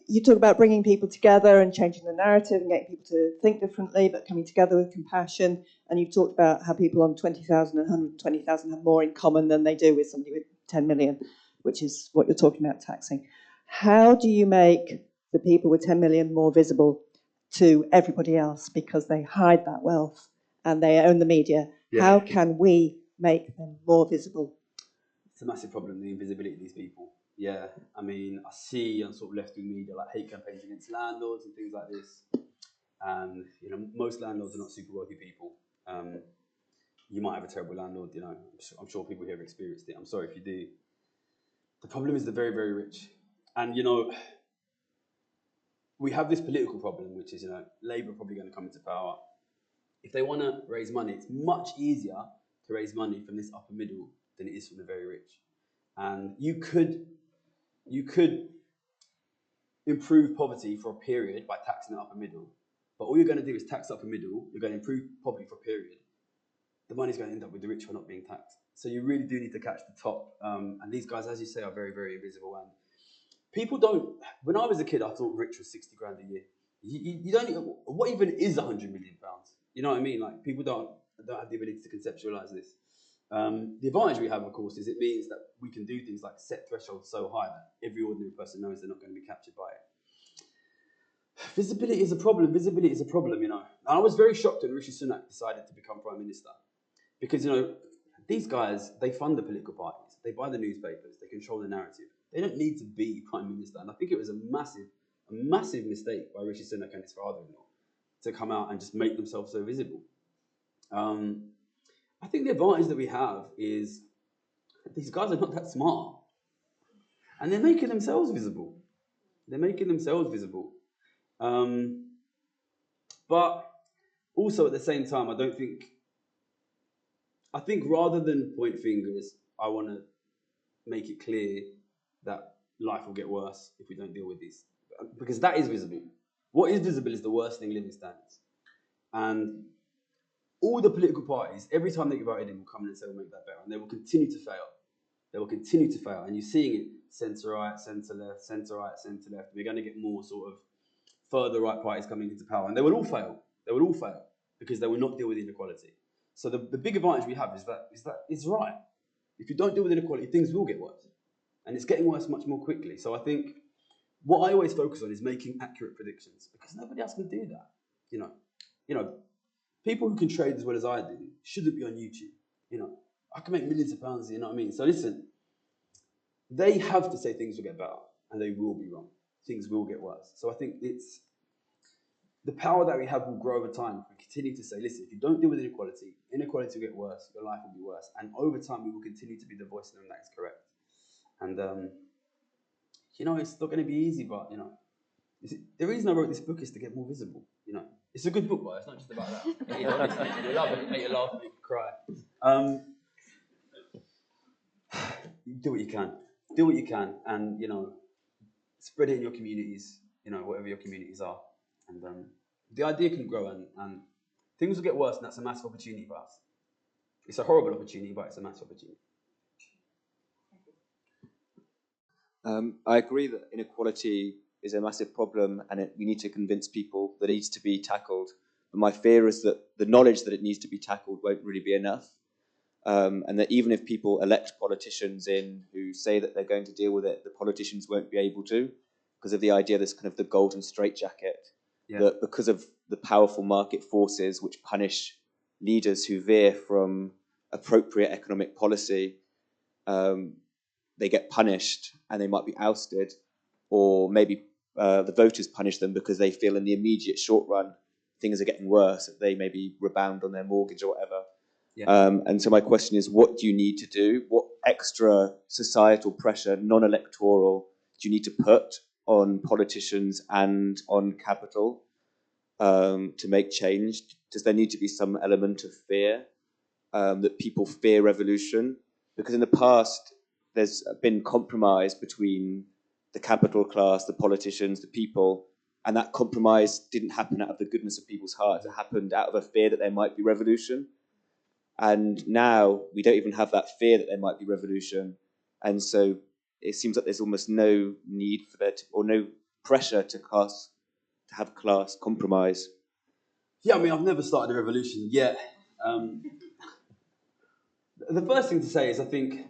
Speaker 7: You talk about bringing people together and changing the narrative and getting people to think differently, but coming together with compassion. And you've talked about how people on 20,000 and 120,000 have more in common than they do with somebody with 10 million, which is what you're talking about taxing. How do you make the people with 10 million more visible to everybody else because they hide that wealth and they own the media? Yeah. How can we make them more visible?
Speaker 2: It's a massive problem, the invisibility of these people. Yeah, I mean, I see on sort of left-wing media like hate campaigns against landlords and things like this. And you know, most landlords are not super wealthy people. You might have a terrible landlord. You know, I'm sure people here have experienced it. I'm sorry if you do. The problem is the very, very rich. And you know, we have this political problem, which is, you know, Labour are probably going to come into power. If they want to raise money, it's much easier to raise money from this upper middle than it is from the very rich. And you could improve poverty for a period by taxing the upper middle. But all you're going to do is tax the upper middle, you're going to improve poverty for a period. The money's going to end up with the rich for not being taxed. So you really do need to catch the top. And these guys, as you say, are very, very invisible. And people don't, when I was a kid, I thought rich was 60 grand a year. You don't, what even is 100 million pounds? You know what I mean? Like, people don't have the ability to conceptualize this. The advantage we have, of course, is it means that we can do things like set thresholds so high that every ordinary person knows they're not going to be captured by it. Visibility is a problem, you know. And I was very shocked when Rishi Sunak decided to become Prime Minister. Because, you know, these guys, they fund the political parties, they buy the newspapers, they control the narrative. They don't need to be Prime Minister. And I think it was a massive mistake by Rishi Sunak and his father-in-law to come out and just make themselves so visible. I think the advantage that we have is these guys are not that smart. And they're making themselves visible. They're making themselves visible. But also at the same time, I think rather than point fingers, I want to make it clear that life will get worse if we don't deal with these. Because that is visible. What is visible is the worsening living standards. And all the political parties, every time they get voted in, will come in and say we'll make that better. And they will continue to fail. They will continue to fail. And you're seeing it centre-right, centre-left, centre-right, centre-left. We're going to get more sort of further right parties coming into power. And they will all fail. They will all fail because they will not deal with inequality. So the big advantage we have is that it's right. If you don't deal with inequality, things will get worse. And it's getting worse much more quickly. So I think what I always focus on is making accurate predictions because nobody else can do that. You know, people who can trade as well as I do shouldn't be on YouTube. You know, I can make millions of pounds, you know what I mean? So listen, they have to say things will get better and they will be wrong. Things will get worse. So I think it's the power that we have will grow over time. We continue to say, listen, if you don't deal with inequality will get worse, your life will be worse. And over time, we will continue to be the voice of them that is correct. And, you know, it's not going to be easy, but, you know, the reason I wrote this book is to get more visible, you know. It's a good book, but it's not just about that. You love it, make you laugh, make you cry. Do what you can. Do what you can, and, you know, spread it in your communities, you know, whatever your communities are. And the idea can grow, and things will get worse, and that's a massive opportunity for us. It's a horrible opportunity, but it's a massive opportunity.
Speaker 8: I agree that inequality is a massive problem, and we need to convince people that it needs to be tackled. But my fear is that the knowledge that it needs to be tackled won't really be enough, and that even if people elect politicians in who say that they're going to deal with it, the politicians won't be able to, because of the idea there's kind of the golden straitjacket. Yeah. That because of the powerful market forces which punish leaders who veer from appropriate economic policy, they get punished and they might be ousted, or maybe the voters punish them because they feel in the immediate short run things are getting worse, that they maybe rebound on their mortgage or whatever. Yeah. And so my question is, what do you need to do? What extra societal pressure, non-electoral, do you need to put on politicians and on capital to make change? Does there need to be some element of fear, that people fear revolution? Because in the past, there's been compromise between the capital class, the politicians, the people, and that compromise didn't happen out of the goodness of people's hearts. It happened out of a fear that there might be revolution. And now we don't even have that fear that there might be revolution. And so it seems like there's almost no need for that, or no pressure to have class compromise.
Speaker 2: Yeah, I mean, I've never started a revolution yet. The first thing to say is I think,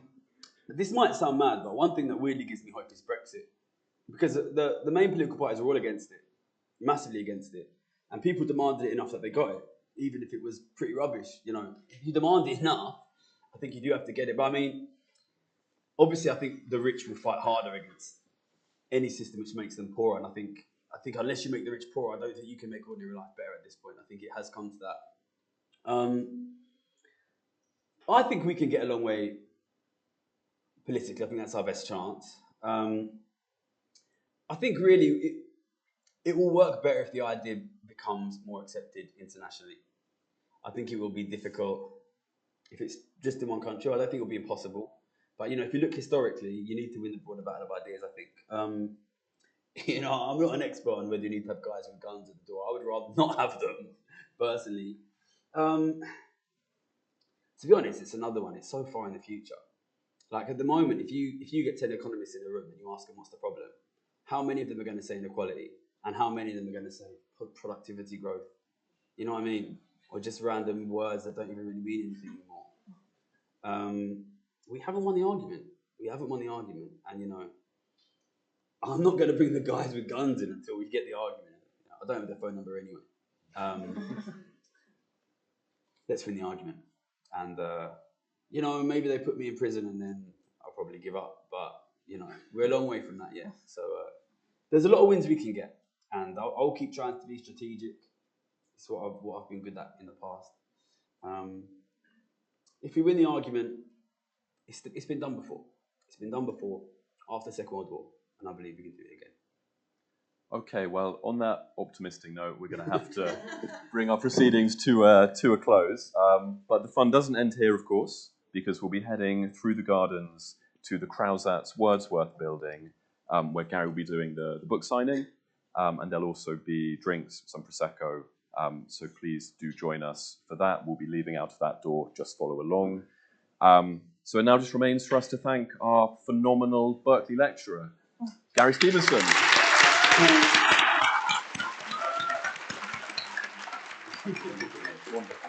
Speaker 2: this might sound mad, but one thing that weirdly gives me hope is Brexit. Because the main political parties are all against it, massively against it. And people demanded it enough that they got it, even if it was pretty rubbish. You know, if you demand it enough, I think you do have to get it. But I mean, obviously, I think the rich will fight harder against any system which makes them poorer. And I think unless you make the rich poorer, I don't think you can make ordinary life better at this point. I think it has come to that. I think we can get a long way politically. I think that's our best chance. I think really it will work better if the idea becomes more accepted internationally. I think it will be difficult if it's just in one country. I don't think it will be impossible. But, you know, if you look historically, you need to win the broader battle of ideas, I think. You know, I'm not an expert on whether you need to have guys with guns at the door. I would rather not have them, personally. To be honest, it's another one. It's so far in the future. Like at the moment, if you get 10 economists in a room and you ask them what's the problem, how many of them are going to say inequality? And how many of them are going to say productivity growth? You know what I mean? Or just random words that don't even really mean anything anymore. We haven't won the argument. And, you know, I'm not going to bring the guys with guns in until we get the argument. I don't have their phone number anyway. Let's win the argument. And, you know, maybe they put me in prison and then I'll probably give up. But, you know, we're a long way from that yet. So there's a lot of wins we can get. And I'll keep trying to be strategic. It's what I've been good at in the past. If we win the argument, it's been done before. It's been done before, after the Second World War. And I believe we can do it again.
Speaker 1: Okay, well, on that optimistic note, we're going to have to bring our proceedings to a close. But the fun doesn't end here, of course, because we'll be heading through the gardens to the Krausatz Wordsworth building, where Gary will be doing the book signing. And there'll also be drinks, some Prosecco. So please do join us for that. We'll be leaving out of that door. Just follow along. So it now just remains for us to thank our phenomenal Berkeley lecturer, Gary Stevenson. Wonderful.